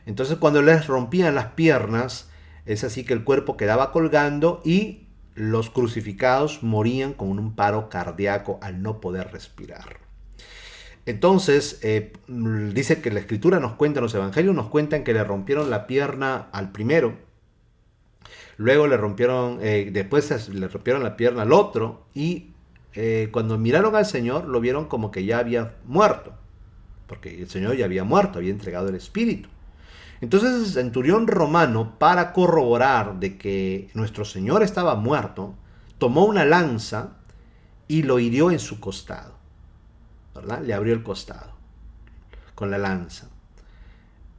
Entonces cuando les rompían las piernas, es así que el cuerpo quedaba colgando y los crucificados morían con un paro cardíaco al no poder respirar. Entonces, dice que la escritura nos cuenta, los evangelios nos cuentan que le rompieron la pierna al primero, luego después le rompieron la pierna al otro, y cuando miraron al Señor lo vieron como que ya había muerto, porque el Señor ya había muerto, había entregado el Espíritu. Entonces el centurión romano, para corroborar de que nuestro Señor estaba muerto, tomó una lanza y lo hirió en su costado, ¿verdad? Le abrió el costado con la lanza.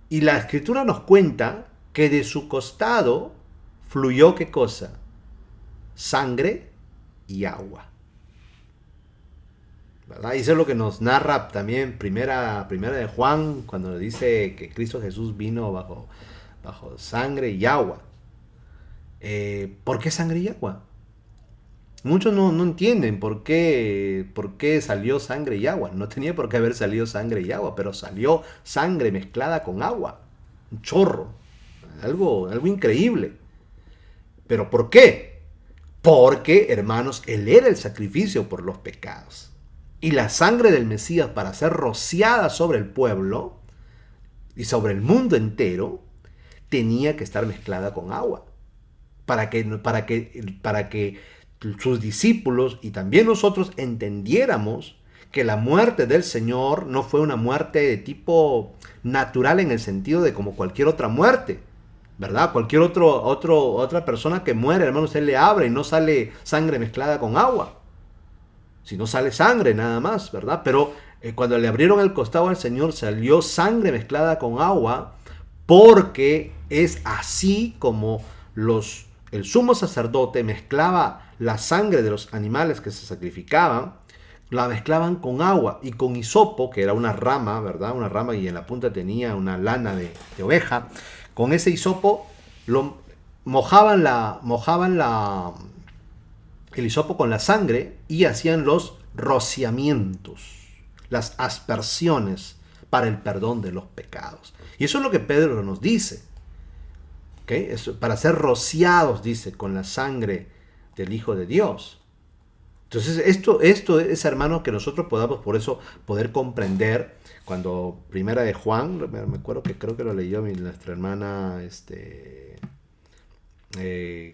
Y la escritura nos cuenta que de su costado fluyó, ¿qué cosa? Sangre y agua, ¿verdad? Y eso es lo que nos narra también primera de Juan, cuando dice que Cristo Jesús vino bajo sangre y agua. ¿Por qué sangre y agua? Muchos no entienden por qué salió sangre y agua. No tenía por qué haber salido sangre y agua, pero salió sangre mezclada con agua. Un chorro. Algo increíble. ¿Pero por qué? Porque, hermanos, Él era el sacrificio por los pecados. Y la sangre del Mesías, para ser rociada sobre el pueblo y sobre el mundo entero, tenía que estar mezclada con agua. Para que sus discípulos y también nosotros entendiéramos que la muerte del Señor no fue una muerte de tipo natural, en el sentido de como cualquier otra muerte, ¿verdad? Cualquier otra persona que muere, hermano, usted le abre y no sale sangre mezclada con agua, sino sale sangre nada más, ¿verdad? Pero cuando le abrieron el costado al Señor, salió sangre mezclada con agua, porque es así como el sumo sacerdote mezclaba la sangre de los animales que se sacrificaban, la mezclaban con agua y con hisopo, que era una rama, ¿verdad? Una rama, y en la punta tenía una lana de oveja. Con ese hisopo mojaban el hisopo con la sangre y hacían los rociamientos, las aspersiones para el perdón de los pecados. Y eso es lo que Pedro nos dice. ¿Okay? Eso, para ser rociados, dice, con la sangre del Hijo de Dios. Entonces esto es, hermano, que nosotros podamos por eso poder comprender. Cuando primera de Juan, me acuerdo que creo que lo leyó nuestra hermana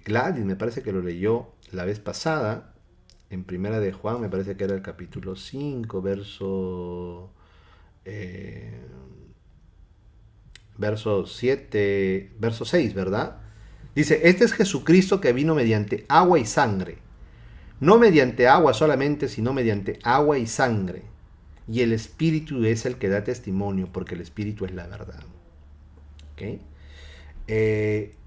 Gladys, me parece que lo leyó la vez pasada, en primera de Juan, me parece que era el capítulo 5, verso 7, verso 6, ¿verdad? Dice, este es Jesucristo que vino mediante agua y sangre. No mediante agua solamente, sino mediante agua y sangre. Y el Espíritu es el que da testimonio, porque el Espíritu es la verdad. ¿Okay?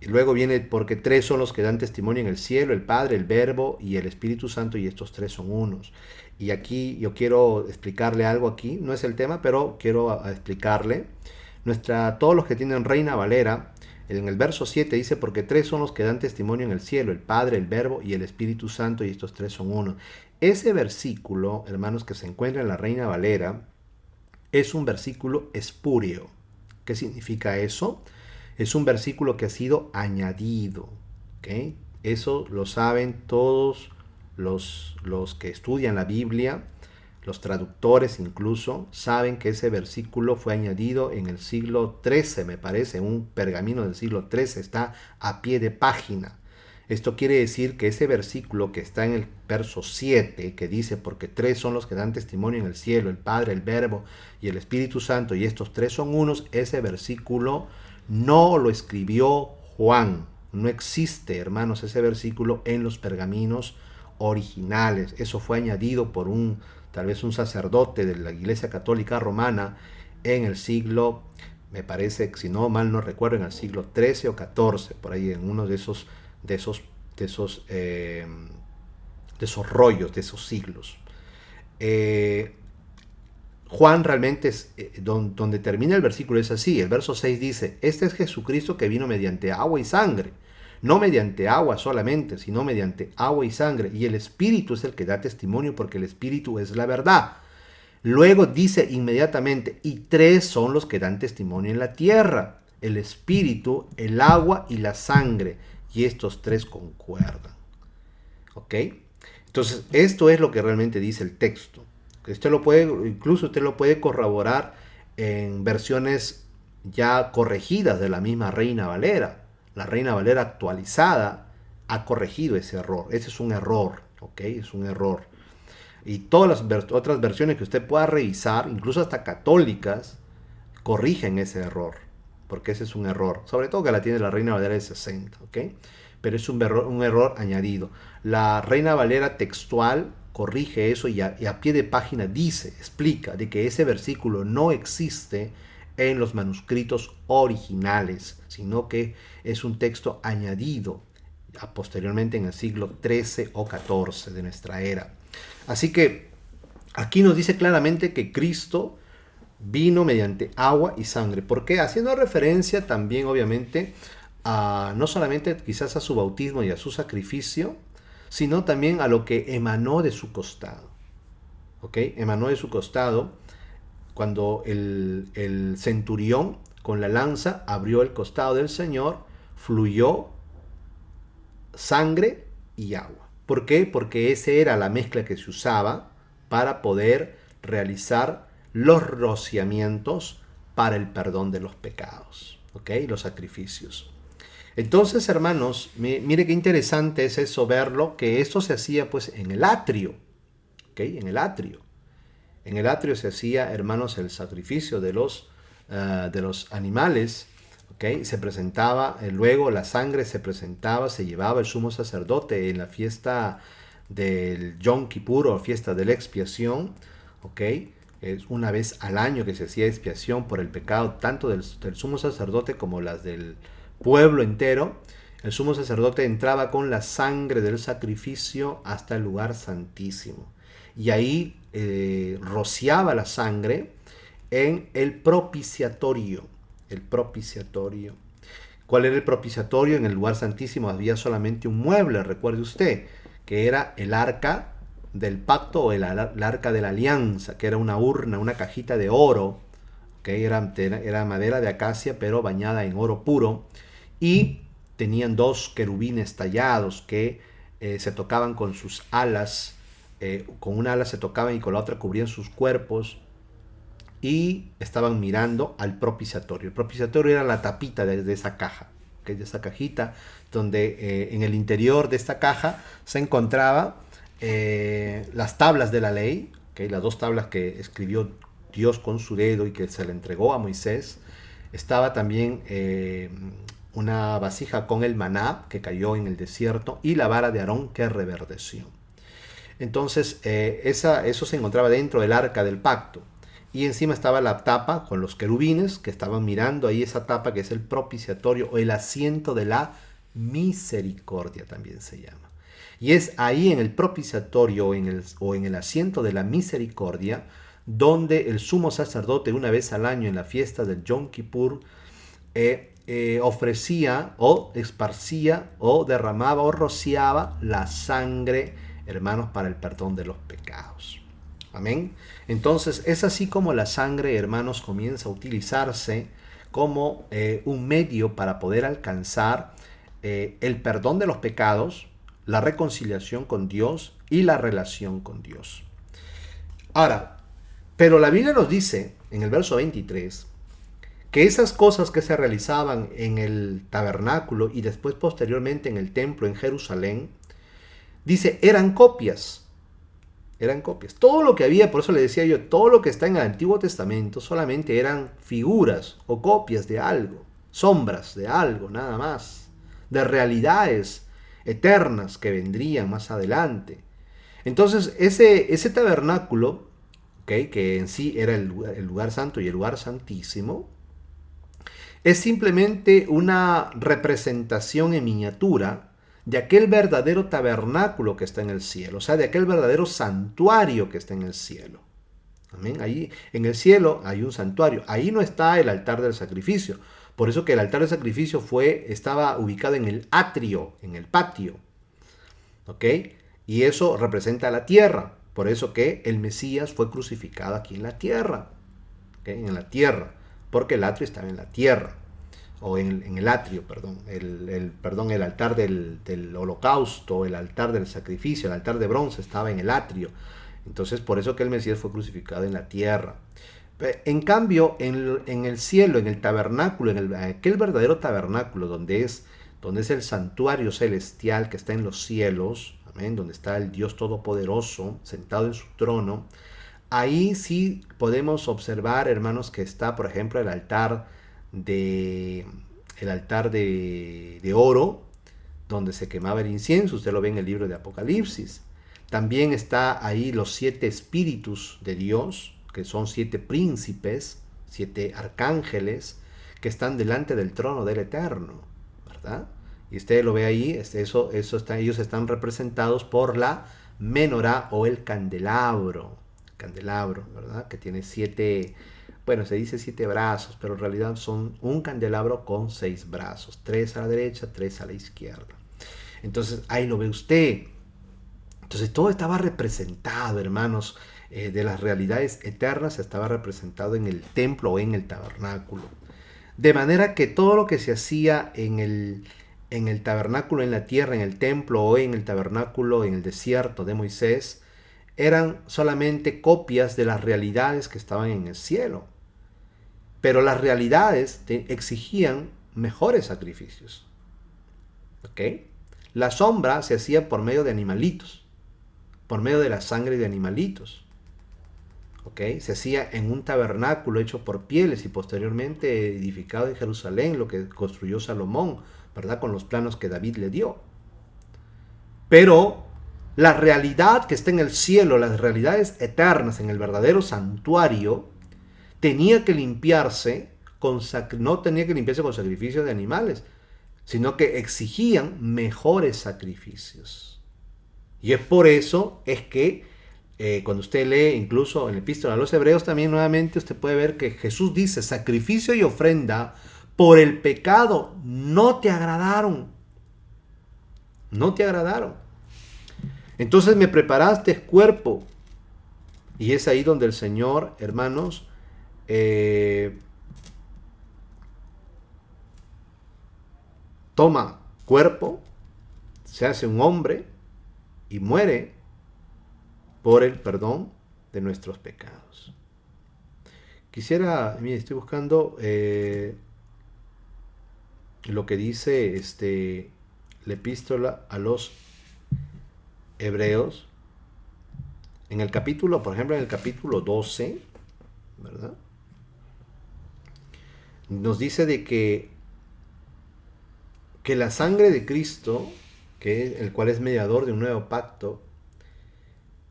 Luego viene, porque 3 son los que dan testimonio en el cielo, el Padre, el Verbo y el Espíritu Santo, y estos 3 son unos. Y aquí yo quiero explicarle algo aquí, no es el tema, pero quiero explicarle. Todos los que tienen Reina Valera, en el verso 7 dice, porque 3 son los que dan testimonio en el cielo, el Padre, el Verbo y el Espíritu Santo, y estos 3 son uno. Ese versículo, hermanos, que se encuentra en la Reina Valera, es un versículo espúreo. ¿Qué significa eso? Es un versículo que ha sido añadido. ¿Okay? Eso lo saben todos los que estudian la Biblia. Los traductores incluso saben que ese versículo fue añadido en el siglo XIII, me parece, en un pergamino del siglo XIII, está a pie de página. Esto quiere decir que ese versículo que está en el verso 7, que dice, porque 3 son los que dan testimonio en el cielo, el Padre, el Verbo y el Espíritu Santo, y estos 3 son unos, ese versículo no lo escribió Juan. No existe, hermanos, ese versículo en los pergaminos originales. Eso fue añadido por un tal vez un sacerdote de la Iglesia Católica Romana en el siglo, me parece, si no mal no recuerdo, en el siglo XIII o XIV, por ahí en uno de esos rollos, de esos siglos. Juan realmente es, donde termina el versículo es así. El verso 6 dice: este es Jesucristo que vino mediante agua y sangre. No mediante agua solamente, sino mediante agua y sangre. Y el Espíritu es el que da testimonio, porque el Espíritu es la verdad. Luego dice inmediatamente: y tres son los que dan testimonio en la tierra: el Espíritu, el agua y la sangre. Y estos tres concuerdan. ¿Ok? Entonces, esto es lo que realmente dice el texto. Incluso usted lo puede corroborar en versiones ya corregidas de la misma Reina Valera. La Reina Valera actualizada ha corregido ese error. Ese es un error, ¿ok? Es un error. Y todas las otras versiones que usted pueda revisar, incluso hasta católicas, corrigen ese error. Porque ese es un error. Sobre todo que la tiene la Reina Valera de 60, ¿ok? Pero es un error añadido. La Reina Valera textual corrige eso y a pie de página explica de que ese versículo no existe en los manuscritos originales, sino que es un texto añadido posteriormente en el siglo XIII o XIV de nuestra era. Así que aquí nos dice claramente que Cristo vino mediante agua y sangre. ¿Por qué? Haciendo referencia también, obviamente, no solamente quizás a su bautismo y a su sacrificio, sino también a lo que emanó de su costado. ¿Ok? Emanó de su costado cuando el centurión con la lanza abrió el costado del Señor, fluyó sangre y agua. ¿Por qué? Porque esa era la mezcla que se usaba para poder realizar los rociamientos para el perdón de los pecados, ¿ok? Los sacrificios. Entonces, hermanos, mire qué interesante es eso, verlo, que esto se hacía pues en el atrio, ¿ok? En el atrio. En el atrio se hacía, hermanos, el sacrificio de los animales, ¿ok? Se presentaba, luego la sangre se presentaba, se llevaba el sumo sacerdote en la fiesta del Yom Kippur o fiesta de la expiación, ¿ok? Es una vez al año que se hacía expiación por el pecado tanto del sumo sacerdote como las del pueblo entero. El sumo sacerdote entraba con la sangre del sacrificio hasta el lugar santísimo y ahí rociaba la sangre en el propiciatorio. El propiciatorio. ¿Cuál era el propiciatorio? En el lugar santísimo había solamente un mueble, recuerde usted, que era el arca del pacto o el arca de la alianza, que era una urna, una cajita de oro, que era madera de acacia pero bañada en oro puro, y tenían dos querubines tallados que se tocaban con sus alas, con una ala se tocaban y con la otra cubrían sus cuerpos y estaban mirando al propiciatorio. El propiciatorio era la tapita de esa caja, ¿okay? De esa cajita, donde en el interior de esta caja se encontraba las tablas de la ley, ¿okay? Las dos tablas que escribió Dios con su dedo y que se le entregó a Moisés. Estaba también una vasija con el maná que cayó en el desierto y la vara de Aarón que reverdeció. Entonces eso se encontraba dentro del arca del pacto. Y encima estaba la tapa con los querubines que estaban mirando ahí esa tapa que es el propiciatorio o el asiento de la misericordia también se llama. Y es ahí en el propiciatorio o en el asiento de la misericordia donde el sumo sacerdote una vez al año en la fiesta del Yom Kippur ofrecía o esparcía o derramaba o rociaba la sangre, hermanos, para el perdón de los pecados. Amén. Entonces es así como la sangre, hermanos, comienza a utilizarse como un medio para poder alcanzar el perdón de los pecados, la reconciliación con Dios y la relación con Dios. Ahora, pero la Biblia nos dice en el verso 23 que esas cosas que se realizaban en el tabernáculo y después posteriormente en el templo en Jerusalén, dice, eran copias. Eran copias. Todo lo que había, por eso le decía yo, todo lo que está en el Antiguo Testamento solamente eran figuras o copias de algo, sombras de algo, nada más, de realidades eternas que vendrían más adelante. Entonces, ese tabernáculo, ¿ok?, que en sí era el lugar santo y el lugar santísimo, es simplemente una representación en miniatura de aquel verdadero tabernáculo que está en el cielo, o sea, de aquel verdadero santuario que está en el cielo. Amén. Ahí en el cielo hay un santuario. Ahí no está el altar del sacrificio. Por eso que el altar del sacrificio estaba ubicado en el atrio, en el patio. ¿Ok? Y eso representa la tierra. Por eso que el Mesías fue crucificado aquí en la tierra. ¿Ok? En la tierra. Porque el atrio estaba en la tierra. O en el atrio, perdón. El altar del holocausto, el altar del sacrificio, el altar de bronce estaba en el atrio. Entonces, por eso que el Mesías fue crucificado en la tierra. En cambio, en el cielo, en el tabernáculo, aquel verdadero tabernáculo donde es el santuario celestial que está en los cielos, amén, donde está el Dios Todopoderoso sentado en su trono, ahí sí podemos observar, hermanos, que está, por ejemplo, de, el altar de oro, donde se quemaba el incienso. Usted lo ve en el libro de Apocalipsis. También está ahí los 7 espíritus de Dios, que son 7 príncipes, 7 arcángeles, que están delante del trono del Eterno, ¿verdad? Y usted lo ve ahí, ellos están representados por la menorá o el candelabro, ¿verdad? Que tiene 7, bueno, se dice 7 brazos, pero en realidad son un candelabro con 6 brazos, 3 a la derecha, 3 a la izquierda. Entonces ahí lo ve usted. Entonces todo estaba representado, hermanos, de las realidades eternas estaba representado en el templo o en el tabernáculo. De manera que todo lo que se hacía en el tabernáculo en la tierra, en el templo o en el tabernáculo en el desierto de Moisés, eran solamente copias de las realidades que estaban en el cielo. Pero las realidades exigían mejores sacrificios. ¿Ok? La sombra se hacía por medio de animalitos, por medio de la sangre de animalitos. ¿Ok? Se hacía en un tabernáculo hecho por pieles y posteriormente edificado en Jerusalén, lo que construyó Salomón, ¿verdad?, con los planos que David le dio. Pero la realidad que está en el cielo, las realidades eternas en el verdadero santuario, tenía que limpiarse no tenía que limpiarse con sacrificios de animales, sino que exigían mejores sacrificios. Y es por eso es que cuando usted lee incluso en la epístola a los Hebreos, también nuevamente usted puede ver que Jesús dice: sacrificio y ofrenda por el pecado no te agradaron. No te agradaron. Entonces me preparaste cuerpo. Y es ahí donde el Señor, hermanos, toma cuerpo, se hace un hombre y muere por el perdón de nuestros pecados. Quisiera, mire, estoy buscando lo que dice la epístola a los Hebreos, en el capítulo, por ejemplo, en el capítulo 12, ¿verdad? Nos dice de que la sangre de Cristo, el cual es mediador de un nuevo pacto,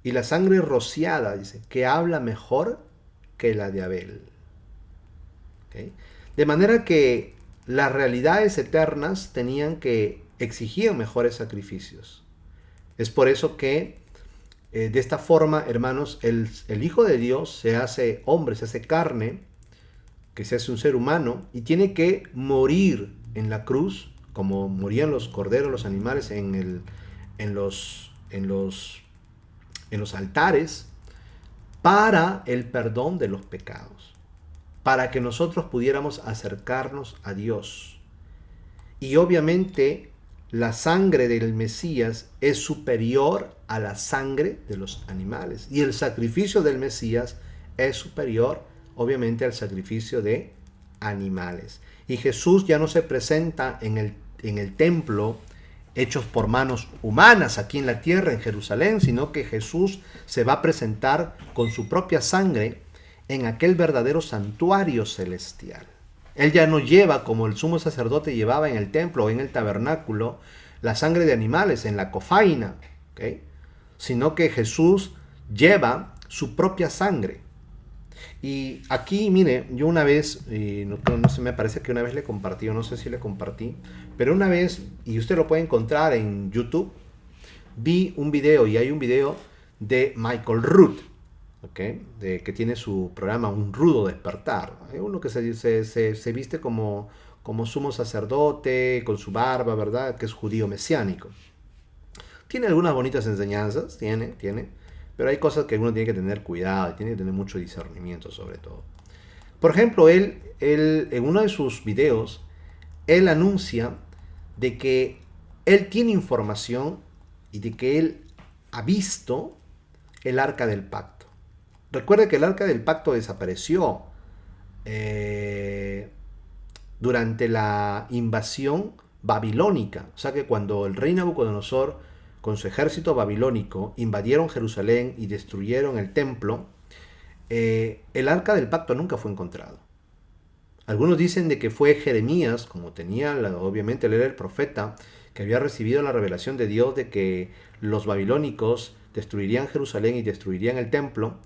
y la sangre rociada, dice, que habla mejor que la de Abel. ¿Okay? De manera que las realidades eternas exigían mejores sacrificios. Es por eso que de esta forma, hermanos, el Hijo de Dios se hace hombre, se hace carne, que se hace un ser humano, y tiene que morir en la cruz, como morían los corderos, los animales en los altares, para el perdón de los pecados, para que nosotros pudiéramos acercarnos a Dios. Y obviamente la sangre del Mesías es superior a la sangre de los animales, y el sacrificio del Mesías es superior, obviamente, al sacrificio de animales. Y Jesús ya no se presenta en el templo hechos por manos humanas aquí en la tierra, en Jerusalén, sino que Jesús se va a presentar con su propia sangre en aquel verdadero santuario celestial. Él ya no lleva, como el sumo sacerdote llevaba en el templo o en el tabernáculo, la sangre de animales en la cofaina, ¿okay?, sino que Jesús lleva su propia sangre. Y aquí, mire, yo una vez, no sé, me parece que una vez le compartí, o no sé si le compartí, pero una vez, y usted lo puede encontrar en YouTube, vi un video, y hay un video de Michael Rood, ¿okay? Que tiene su programa Un Rudo Despertar. Hay uno que se viste como sumo sacerdote, con su barba, ¿verdad? Que es judío mesiánico. Tiene algunas bonitas enseñanzas, tiene, pero hay cosas que uno tiene que tener cuidado y tiene que tener mucho discernimiento sobre todo. Por ejemplo, él en uno de sus videos, él anuncia de que él tiene información y de que él ha visto el arca del pacto. Recuerde que el arca del pacto desapareció durante la invasión babilónica. O sea que cuando el rey Nabucodonosor con su ejército babilónico invadieron Jerusalén y destruyeron el templo, el arca del pacto nunca fue encontrado. Algunos dicen de que fue Jeremías, como tenía, obviamente él era el profeta, que había recibido la revelación de Dios de que los babilónicos destruirían Jerusalén y destruirían el templo.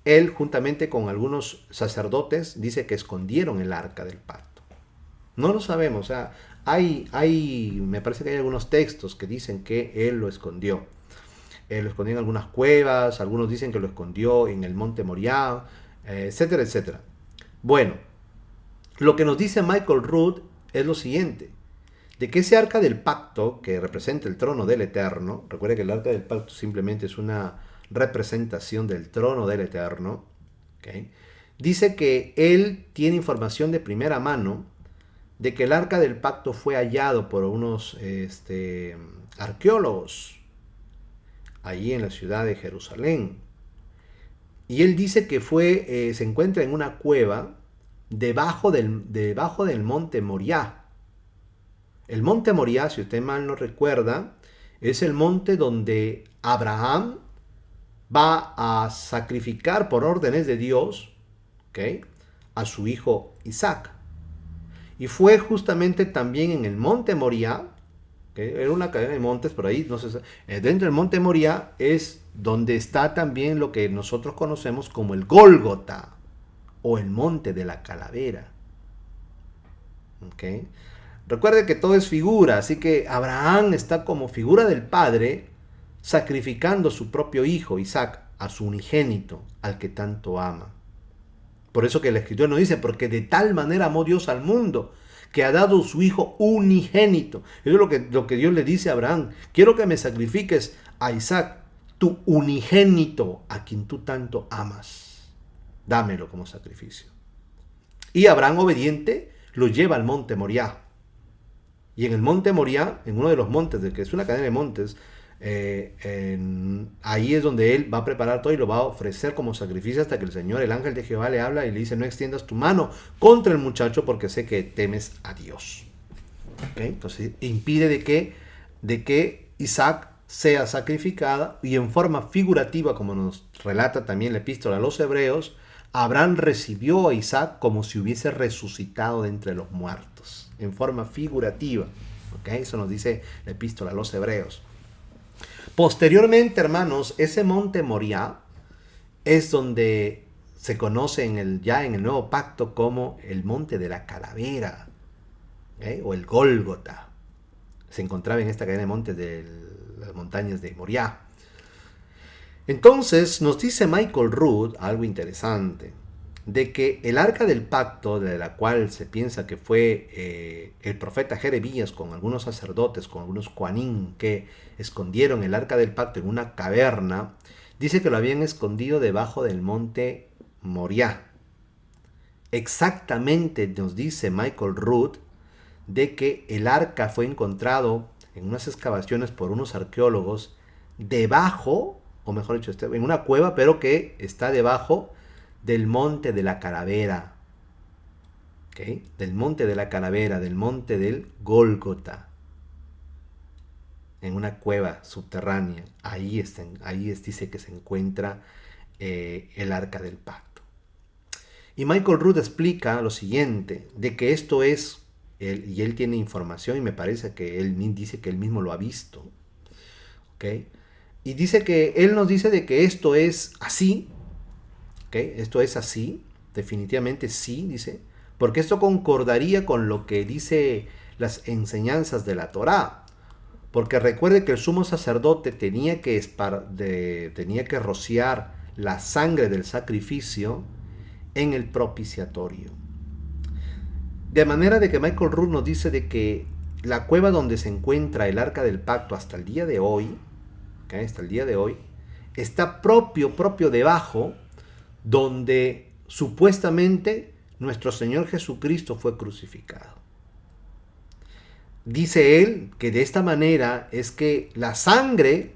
Él, juntamente con algunos sacerdotes, dice que escondieron el arca del pacto. No lo sabemos, o sea, me parece que hay algunos textos que dicen que él lo escondió. Lo escondió en algunas cuevas, algunos dicen que lo escondió en el monte Moriah, etcétera, etcétera. Bueno, lo que nos dice Michael Rood es lo siguiente, de que ese arca del pacto, que representa el trono del Eterno, recuerde que el arca del pacto simplemente es una representación del trono del Eterno, ¿okay? Dice que él tiene información de primera mano de que el arca del pacto fue hallado por unos arqueólogos allí en la ciudad de Jerusalén. Y él dice que se encuentra en una cueva debajo del monte Moriah. El monte Moriah, si usted mal no recuerda, es el monte donde Abraham va a sacrificar por órdenes de Dios, ¿okay?, a su hijo Isaac. Y fue justamente también en el monte Moriah, ¿okay?, era una cadena de montes por ahí, no sé, dentro del monte Moriah es donde está también lo que nosotros conocemos como el Gólgota o el monte de la calavera. ¿Okay? Recuerde que todo es figura, así que Abraham está como figura del padre sacrificando su propio hijo Isaac, a su unigénito, al que tanto ama. Por eso que la Escritura nos dice, porque de tal manera amó Dios al mundo, que ha dado su hijo unigénito. Eso es lo que Dios le dice a Abraham: quiero que me sacrifiques a Isaac, tu unigénito, a quien tú tanto amas. Dámelo como sacrificio. Y Abraham, obediente, lo lleva al monte Moriah. Y en el monte Moriah, en uno de los montes, que es una cadena de montes, ahí es donde él va a preparar todo y lo va a ofrecer como sacrificio, hasta que el Señor, el ángel de Jehová, le habla y le dice: no extiendas tu mano contra el muchacho, porque sé que temes a Dios. ¿Okay? Entonces impide de que Isaac sea sacrificada, y en forma figurativa, como nos relata también la epístola a los Hebreos, Abraham recibió a Isaac como si hubiese resucitado de entre los muertos, en forma figurativa. ¿Okay? Eso nos dice la epístola a los Hebreos. Posteriormente, hermanos, ese monte Moriah es donde se conoce ya en el nuevo pacto como el monte de la calavera, ¿okay?, o el Gólgota. Se encontraba en esta cadena de montes de las montañas de Moriah. Entonces nos dice Michael Rood algo interesante, de que el arca del pacto, de la cual se piensa que fue el profeta Jeremías con algunos sacerdotes, con algunos Coanín, que escondieron el arca del pacto en una caverna, dice que lo habían escondido debajo del monte Moriah. Exactamente nos dice Michael Rood de que el arca fue encontrado en unas excavaciones por unos arqueólogos debajo, o mejor dicho, en una cueva, pero que está debajo del monte de la calavera, ¿okay?, del monte de la calavera, del monte del Gólgota, en una cueva subterránea. Ahí dice que se encuentra el arca del pacto. Y Michael Rood explica lo siguiente, de que esto es, y él tiene información, y me parece que él dice que él mismo lo ha visto, ¿okay?, Y dice que él nos dice de que esto es así, ¿ok? Esto es así, definitivamente sí, dice, porque esto concordaría con lo que dice las enseñanzas de la Torá. Porque recuerde que el sumo sacerdote tenía que rociar la sangre del sacrificio en el propiciatorio. De manera de que Michael Rood nos dice de que la cueva donde se encuentra el arca del pacto hasta el día de hoy, ¿okay? Hasta el día de hoy, está propio debajo donde supuestamente nuestro Señor Jesucristo fue crucificado. Dice él que de esta manera es que la sangre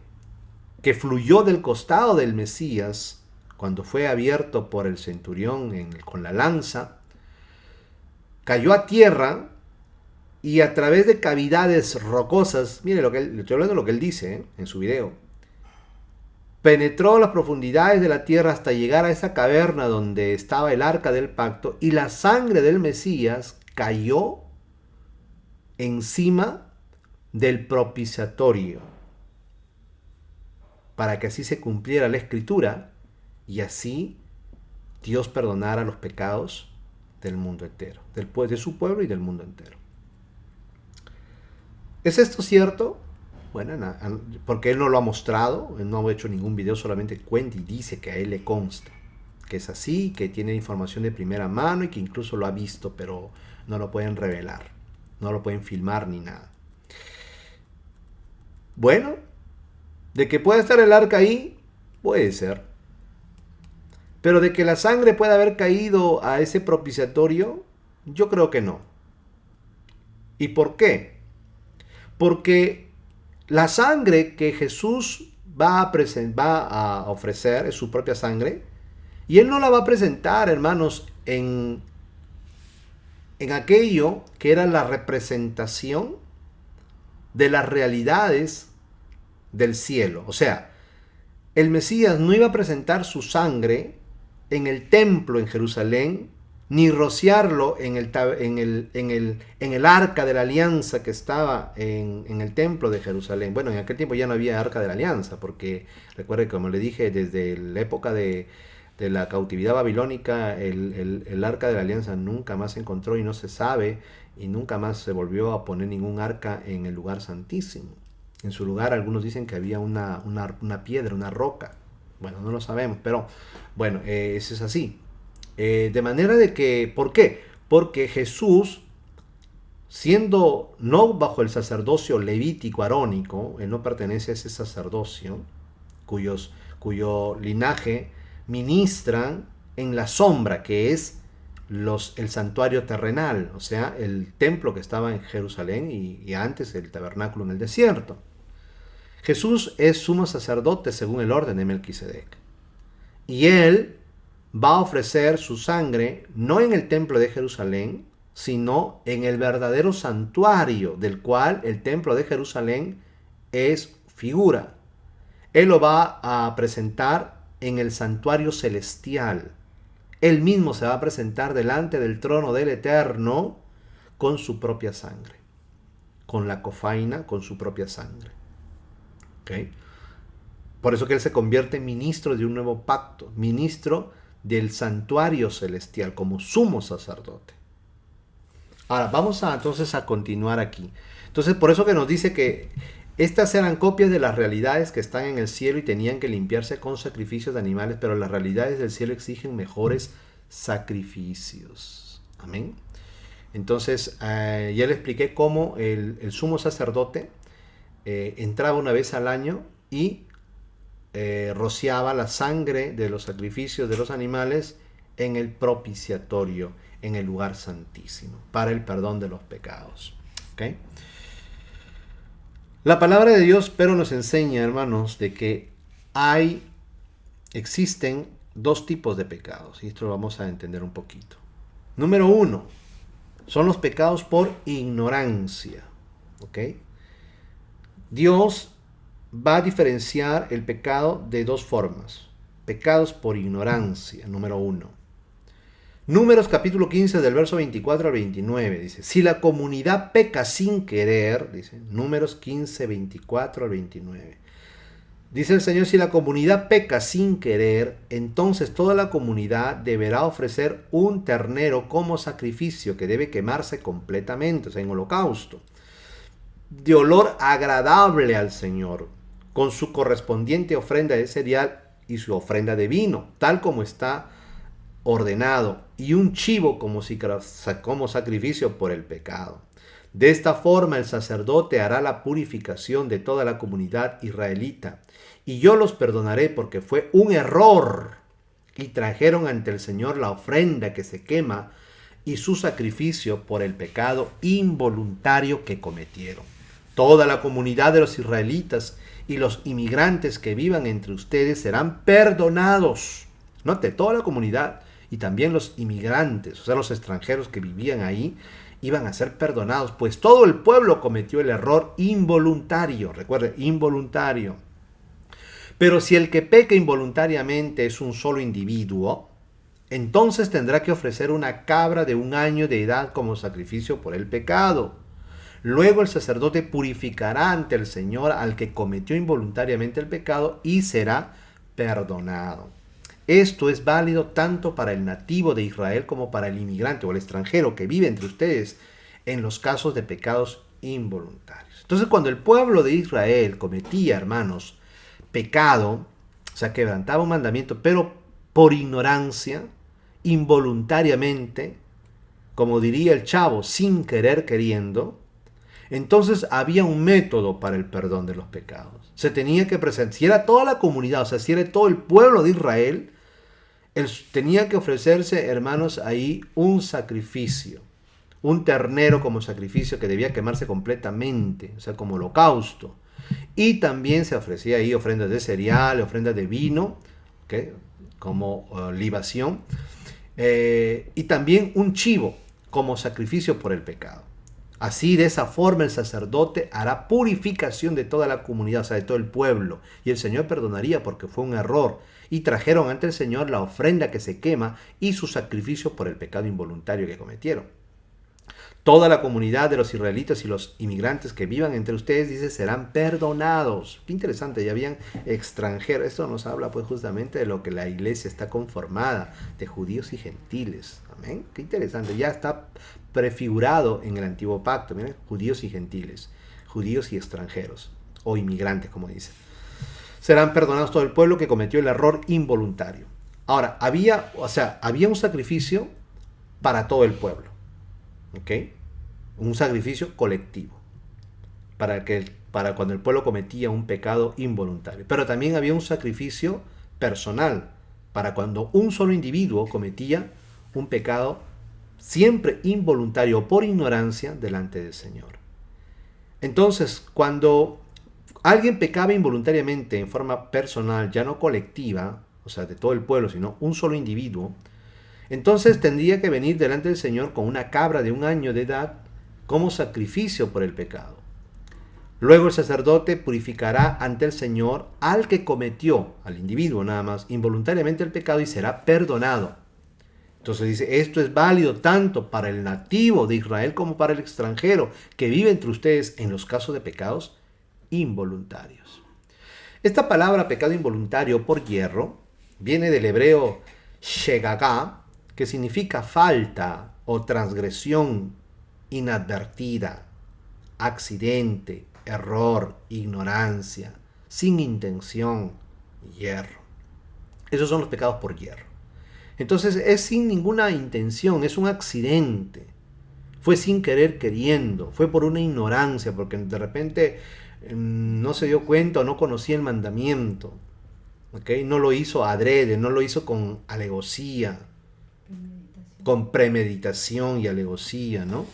que fluyó del costado del Mesías cuando fue abierto por el centurión con la lanza, cayó a tierra y a través de cavidades rocosas, mire lo que le estoy hablando de lo que él dice en su video, penetró las profundidades de la tierra hasta llegar a esa caverna donde estaba el arca del pacto, y la sangre del Mesías cayó encima del propiciatorio para que así se cumpliera la escritura y así Dios perdonara los pecados del mundo entero, de su pueblo y del mundo entero. ¿Es esto cierto? Bueno, porque él no lo ha mostrado, él no ha hecho ningún video, solamente cuenta y dice que a él le consta que es así, que tiene información de primera mano y que incluso lo ha visto, pero no lo pueden revelar, no lo pueden filmar ni nada. Bueno, de que pueda estar el arca ahí, puede ser. Pero de que la sangre pueda haber caído a ese propiciatorio, yo creo que no. ¿Y por qué? Porque la sangre que Jesús va a ofrecer es su propia sangre, y Él no la va a presentar, hermanos, en aquello que era la representación de las realidades del cielo. O sea, el Mesías no iba a presentar su sangre en el templo en Jerusalén, ni rociarlo en el arca de la alianza que estaba en el templo de Jerusalén. Bueno, en aquel tiempo ya no había arca de la alianza, porque recuerde, como le dije, desde la época de la cautividad babilónica, el arca de la alianza nunca más se encontró y no se sabe, y nunca más se volvió a poner ningún arca en el lugar santísimo. En su lugar algunos dicen que había una piedra, una roca. Bueno, no lo sabemos, pero bueno, eso es así. De manera de que, ¿por qué? Porque Jesús, siendo no bajo el sacerdocio levítico arónico, él no pertenece a ese sacerdocio, cuyo linaje ministran en la sombra, que es el santuario terrenal, o sea, el templo que estaba en Jerusalén y antes el tabernáculo en el desierto. Jesús es sumo sacerdote según el orden de Melquisedec. Y él va a ofrecer su sangre no en el templo de Jerusalén, sino en el verdadero santuario, del cual el templo de Jerusalén es figura. Él lo va a presentar en el santuario celestial. Él mismo se va a presentar delante del trono del Eterno con su propia sangre, con la cofaina, con su propia sangre. ¿Okay? Por eso que él se convierte en ministro de un nuevo pacto, ministro del santuario celestial como sumo sacerdote. Ahora, vamos entonces a continuar aquí. Entonces, por eso que nos dice que estas eran copias de las realidades que están en el cielo y tenían que limpiarse con sacrificios de animales, pero las realidades del cielo exigen mejores sacrificios. Amén. Entonces, ya le expliqué cómo el sumo sacerdote entraba una vez al año y rociaba la sangre de los sacrificios de los animales en el propiciatorio, en el lugar santísimo, para el perdón de los pecados. ¿Okay? La palabra de Dios, pero nos enseña, hermanos, de que existen dos tipos de pecados, y esto lo vamos a entender un poquito. Número 1, son los pecados por ignorancia. ¿Ok? Dios va a diferenciar el pecado de dos formas. Pecados por ignorancia, número 1. Números capítulo 15 del verso 24 al 29 dice: si la comunidad peca sin querer, dice Números 15, 24 al 29. Dice el Señor, si la comunidad peca sin querer, entonces toda la comunidad deberá ofrecer un ternero como sacrificio que debe quemarse completamente, o sea, en holocausto, de olor agradable al Señor, con su correspondiente ofrenda de cereal y su ofrenda de vino, tal como está ordenado, y un chivo como sacrificio por el pecado. De esta forma el sacerdote hará la purificación de toda la comunidad israelita, y yo los perdonaré porque fue un error, y trajeron ante el Señor la ofrenda que se quema y su sacrificio por el pecado involuntario que cometieron. Toda la comunidad de los israelitas y los inmigrantes que vivan entre ustedes serán perdonados. Note, toda la comunidad y también los inmigrantes, o sea, los extranjeros que vivían ahí, iban a ser perdonados, pues todo el pueblo cometió el error involuntario. Recuerde, involuntario. Pero si el que peca involuntariamente es un solo individuo, entonces tendrá que ofrecer una cabra de 1 año de edad como sacrificio por el pecado. Luego el sacerdote purificará ante el Señor al que cometió involuntariamente el pecado y será perdonado. Esto es válido tanto para el nativo de Israel como para el inmigrante o el extranjero que vive entre ustedes en los casos de pecados involuntarios. Entonces, cuando el pueblo de Israel cometía, hermanos, pecado, o sea, quebrantaba un mandamiento, pero por ignorancia, involuntariamente, como diría el Chavo, sin querer queriendo, entonces había un método para el perdón de los pecados. Se tenía que presentar, si era toda la comunidad, o sea, si era todo el pueblo de Israel, tenía que ofrecerse, hermanos, ahí un sacrificio, un ternero como sacrificio que debía quemarse completamente, o sea, como holocausto. Y también se ofrecía ahí ofrendas de cereal, ofrendas de vino, ¿okay?, como libación, y también un chivo como sacrificio por el pecado. Así, de esa forma, el sacerdote hará purificación de toda la comunidad, o sea, de todo el pueblo, y el Señor perdonaría porque fue un error. Y trajeron ante el Señor la ofrenda que se quema y su sacrificio por el pecado involuntario que cometieron. Toda la comunidad de los israelitas y los inmigrantes que vivan entre ustedes, dice, serán perdonados. Qué interesante, ya habían extranjeros. Esto nos habla pues justamente de lo que la iglesia está conformada, de judíos y gentiles. Amén. Qué interesante, ya está prefigurado en el antiguo pacto. Miren, judíos y gentiles, judíos y extranjeros, o inmigrantes, como dice. Serán perdonados todo el pueblo que cometió el error involuntario. Ahora, había un sacrificio para todo el pueblo. ¿Ok? Un sacrificio colectivo para cuando el pueblo cometía un pecado involuntario. Pero también había un sacrificio personal para cuando un solo individuo cometía un pecado siempre involuntario por ignorancia delante del Señor. Entonces, cuando alguien pecaba involuntariamente en forma personal, ya no colectiva, o sea, de todo el pueblo, sino un solo individuo, entonces tendría que venir delante del Señor con una cabra de 1 año de edad como sacrificio por el pecado. Luego el sacerdote purificará ante el Señor al que cometió, al individuo nada más, involuntariamente el pecado y será perdonado. Entonces dice, esto es válido tanto para el nativo de Israel como para el extranjero que vive entre ustedes en los casos de pecados involuntarios. Esta palabra pecado involuntario por hierro viene del hebreo shegagá, que significa falta o transgresión inadvertida, accidente, error, ignorancia, sin intención, hierro. Esos son los pecados por hierro. Entonces es sin ninguna intención, es un accidente. Fue sin querer queriendo, fue por una ignorancia, porque de repente no se dio cuenta o no conocía el mandamiento. ¿Okay? No lo hizo adrede, no lo hizo con alevosía, con premeditación y alevosía, ¿no?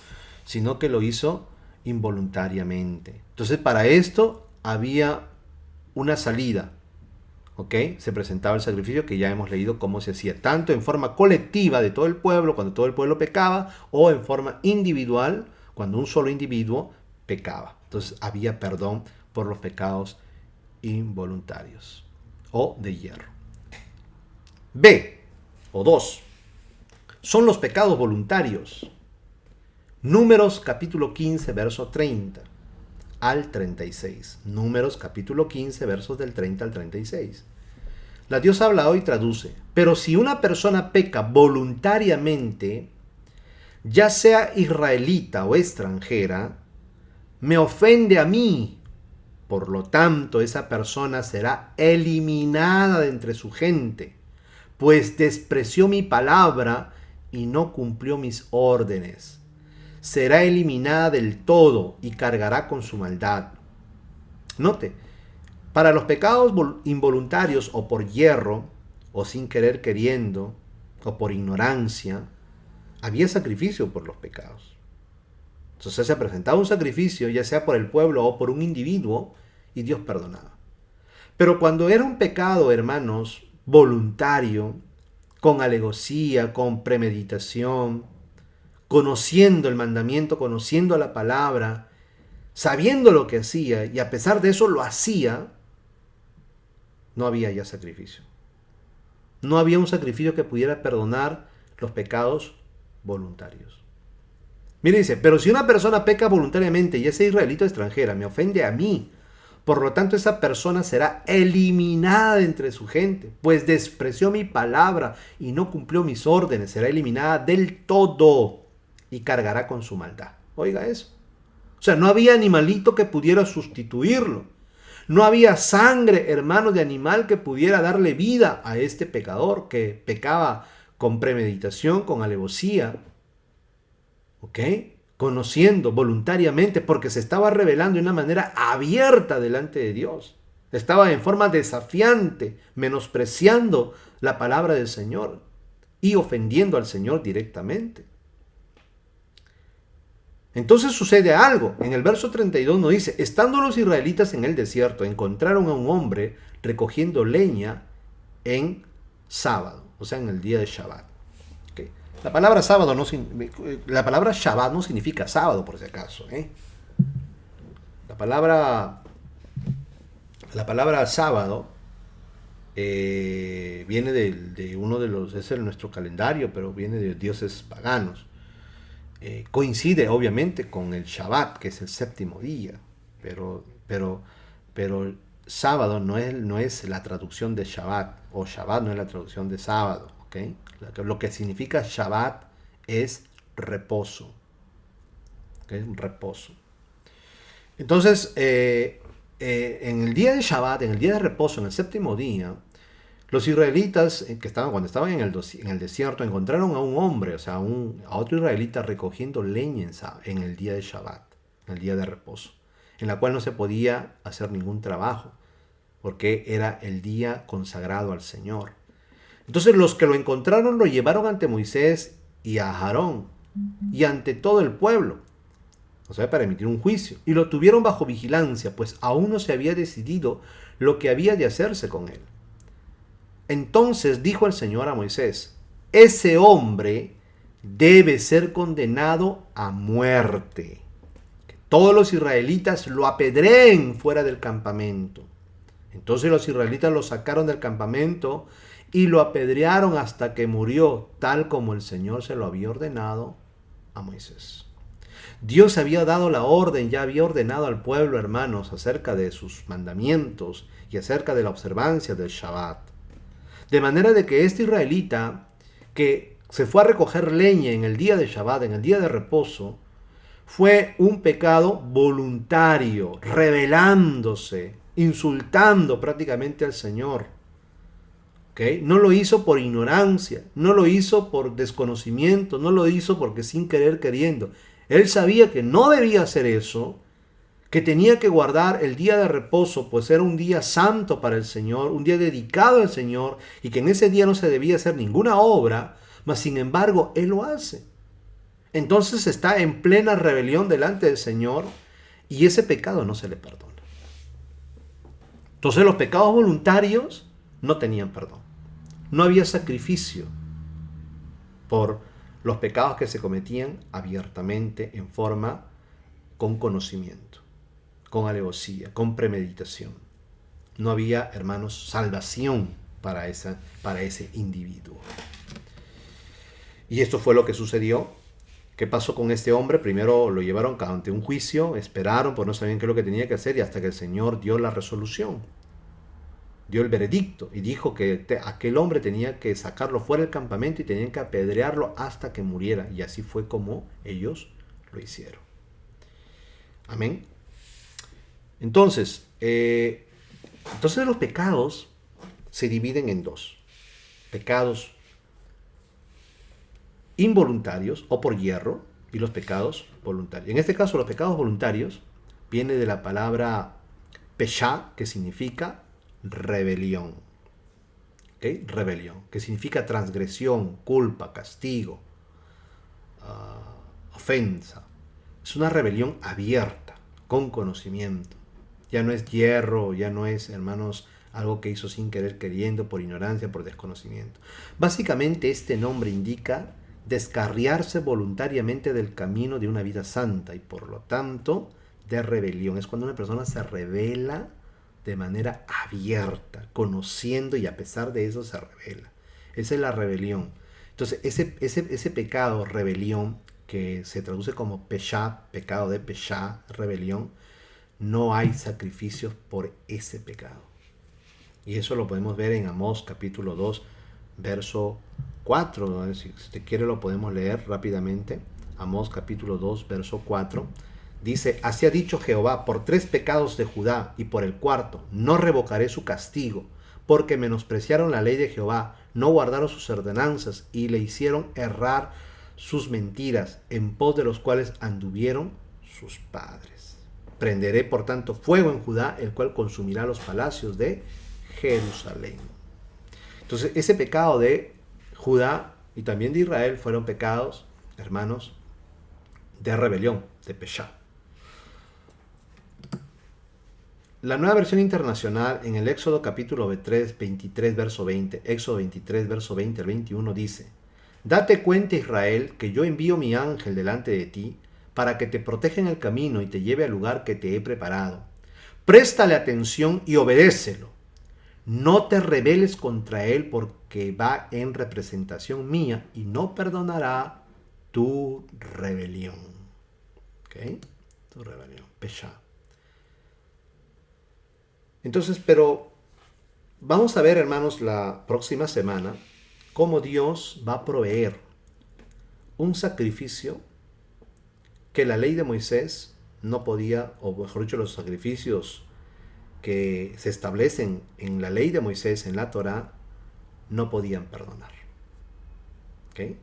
Sino que lo hizo involuntariamente. Entonces, para esto había una salida, ¿ok? Se presentaba el sacrificio que ya hemos leído cómo se hacía, tanto en forma colectiva de todo el pueblo, cuando todo el pueblo pecaba, o en forma individual, cuando un solo individuo pecaba. Entonces, había perdón por los pecados involuntarios o de hierro. B, o 2, son los pecados voluntarios. Números capítulo 15, verso 30. al 36. Números capítulo 15, versos del 30 al 36. La Dios habla hoy traduce: pero si una persona peca voluntariamente, ya sea israelita o extranjera, me ofende a mí. Por lo tanto, esa persona será eliminada de entre su gente, pues despreció mi palabra y no cumplió mis órdenes. Será eliminada del todo y cargará con su maldad. Note, para los pecados involuntarios o por hierro, o sin querer queriendo, o por ignorancia, había sacrificio por los pecados. Entonces se presentaba un sacrificio, ya sea por el pueblo o por un individuo, y Dios perdonaba. Pero cuando era un pecado, hermanos, voluntario, con alevosía, con premeditación, conociendo el mandamiento, conociendo la palabra, sabiendo lo que hacía, y a pesar de eso lo hacía, no había ya sacrificio. No había un sacrificio que pudiera perdonar los pecados voluntarios. Mire, dice, pero si una persona peca voluntariamente y es israelita o extranjera, me ofende a mí, por lo tanto esa persona será eliminada de entre su gente, pues despreció mi palabra y no cumplió mis órdenes, será eliminada del todo y cargará con su maldad. Oiga eso. O sea, no había animalito que pudiera sustituirlo. No había sangre, hermano, de animal que pudiera darle vida a este pecador que pecaba con premeditación, con alevosía. ¿Ok? Conociendo voluntariamente, porque se estaba revelando de una manera abierta delante de Dios. Estaba en forma desafiante, menospreciando la palabra del Señor y ofendiendo al Señor directamente. Entonces sucede algo. En el verso 32 nos dice: estando los israelitas en el desierto, encontraron a un hombre recogiendo leña en sábado, o sea, en el día de Shabbat. ¿Okay? La palabra Shabbat no significa sábado, por si acaso. La palabra sábado viene de uno de los, es nuestro calendario, pero viene de dioses paganos. Coincide obviamente con el Shabbat, que es el séptimo día, pero sábado no es la traducción de Shabbat, o Shabbat no es la traducción de sábado. ¿Okay? Lo que significa Shabbat es reposo. ¿Okay? Reposo. Entonces, en el día de Shabbat, en el día de reposo, en el séptimo día, los israelitas cuando estaban en el desierto encontraron a un hombre, o sea, a otro israelita recogiendo leña en el día de Shabbat, en el día de reposo, en la cual no se podía hacer ningún trabajo, porque era el día consagrado al Señor. Entonces los que lo encontraron lo llevaron ante Moisés y a Aarón y ante todo el pueblo, o sea, para emitir un juicio, y lo tuvieron bajo vigilancia, pues aún no se había decidido lo que había de hacerse con él. Entonces dijo el Señor a Moisés: ese hombre debe ser condenado a muerte. Que todos los israelitas lo apedreen fuera del campamento. Entonces los israelitas lo sacaron del campamento y lo apedrearon hasta que murió, tal como el Señor se lo había ordenado a Moisés. Dios había dado la orden, ya había ordenado al pueblo, hermanos, acerca de sus mandamientos y acerca de la observancia del Shabbat. De manera de que este israelita que se fue a recoger leña en el día de Shabbat, en el día de reposo, fue un pecado voluntario, rebelándose, insultando prácticamente al Señor. ¿Okay? No lo hizo por ignorancia, no lo hizo por desconocimiento, no lo hizo porque sin querer queriendo. Él sabía que no debía hacer eso, que tenía que guardar el día de reposo, pues era un día santo para el Señor, un día dedicado al Señor, y que en ese día no se debía hacer ninguna obra, mas sin embargo Él lo hace. Entonces está en plena rebelión delante del Señor, y ese pecado no se le perdona. Entonces los pecados voluntarios no tenían perdón. No había sacrificio por los pecados que se cometían abiertamente, en forma con conocimiento, con alevosía, con premeditación. No había, hermanos, salvación para ese individuo. Y esto fue lo que sucedió ¿Qué pasó con este hombre? Primero lo llevaron ante un juicio, esperaron, pues no sabían qué es lo que tenía que hacer y hasta que el Señor dio la resolución, dio el veredicto y dijo que aquel hombre tenía que sacarlo fuera del campamento y tenían que apedrearlo hasta que muriera. Y así fue como ellos lo hicieron. Amén. Entonces los pecados se dividen en dos. Pecados involuntarios o por hierro y los pecados voluntarios. En este caso, los pecados voluntarios viene de la palabra pesha, que significa rebelión. ¿Okay? Rebelión, que significa transgresión, culpa, castigo, ofensa. Es una rebelión abierta, con conocimiento. Ya no es hierro, ya no es, hermanos, algo que hizo sin querer queriendo, por ignorancia, por desconocimiento. Básicamente este nombre indica descarriarse voluntariamente del camino de una vida santa y por lo tanto de rebelión. Es cuando una persona se rebela de manera abierta, conociendo y a pesar de eso se rebela. Esa es la rebelión. Entonces ese pecado, rebelión, que se traduce como pesha, pecado de pesha, rebelión, no hay sacrificios por ese pecado. Y eso lo podemos ver en Amós capítulo 2, verso 4. ¿No? Si usted quiere lo podemos leer rápidamente. Amós capítulo 2, verso 4. Dice, así ha dicho Jehová, por 3 pecados de Judá y por el cuarto, no revocaré su castigo, porque menospreciaron la ley de Jehová, no guardaron sus ordenanzas y le hicieron errar sus mentiras, en pos de los cuales anduvieron sus padres. Prenderé por tanto fuego en Judá, el cual consumirá los palacios de Jerusalén. Entonces ese pecado de Judá y también de Israel fueron pecados, hermanos, de rebelión, de pesha. La Nueva Versión Internacional en el Éxodo capítulo 23, verso 20, Éxodo 23, verso 20 al 21 dice, date cuenta, Israel, que yo envío mi ángel delante de ti para que te proteja en el camino y te lleve al lugar que te he preparado. Préstale atención y obedécelo. No te rebeles contra él porque va en representación mía y no perdonará tu rebelión. ¿Ok? Tu rebelión. Pesha. Entonces, pero vamos a ver, hermanos, la próxima semana cómo Dios va a proveer un sacrificio que la ley de Moisés no podía, o mejor dicho, los sacrificios que se establecen en la ley de Moisés, en la Torá, no podían perdonar. ¿Okay?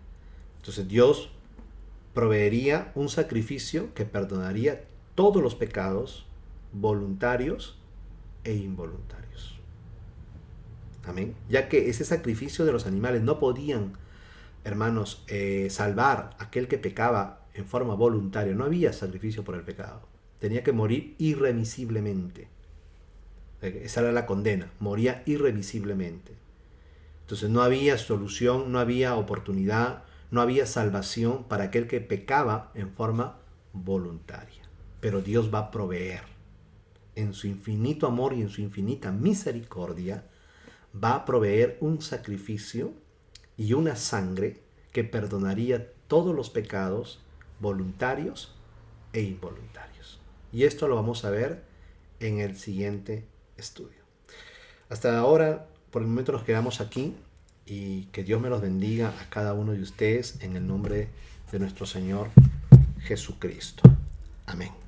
Entonces Dios proveería un sacrificio que perdonaría todos los pecados voluntarios e involuntarios. Amén. Ya que ese sacrificio de los animales no podían, hermanos, salvar a aquel que pecaba en forma voluntaria. No había sacrificio por el pecado. Tenía que morir irremisiblemente. Esa era la condena. Moría irremisiblemente. Entonces no había solución, no había oportunidad, no había salvación para aquel que pecaba en forma voluntaria. Pero Dios va a proveer. En su infinito amor y en su infinita misericordia, va a proveer un sacrificio y una sangre que perdonaría todos los pecados voluntarios e involuntarios. Y esto lo vamos a ver en el siguiente estudio. Hasta ahora, por el momento nos quedamos aquí y que Dios me los bendiga a cada uno de ustedes en el nombre de nuestro Señor Jesucristo. Amén.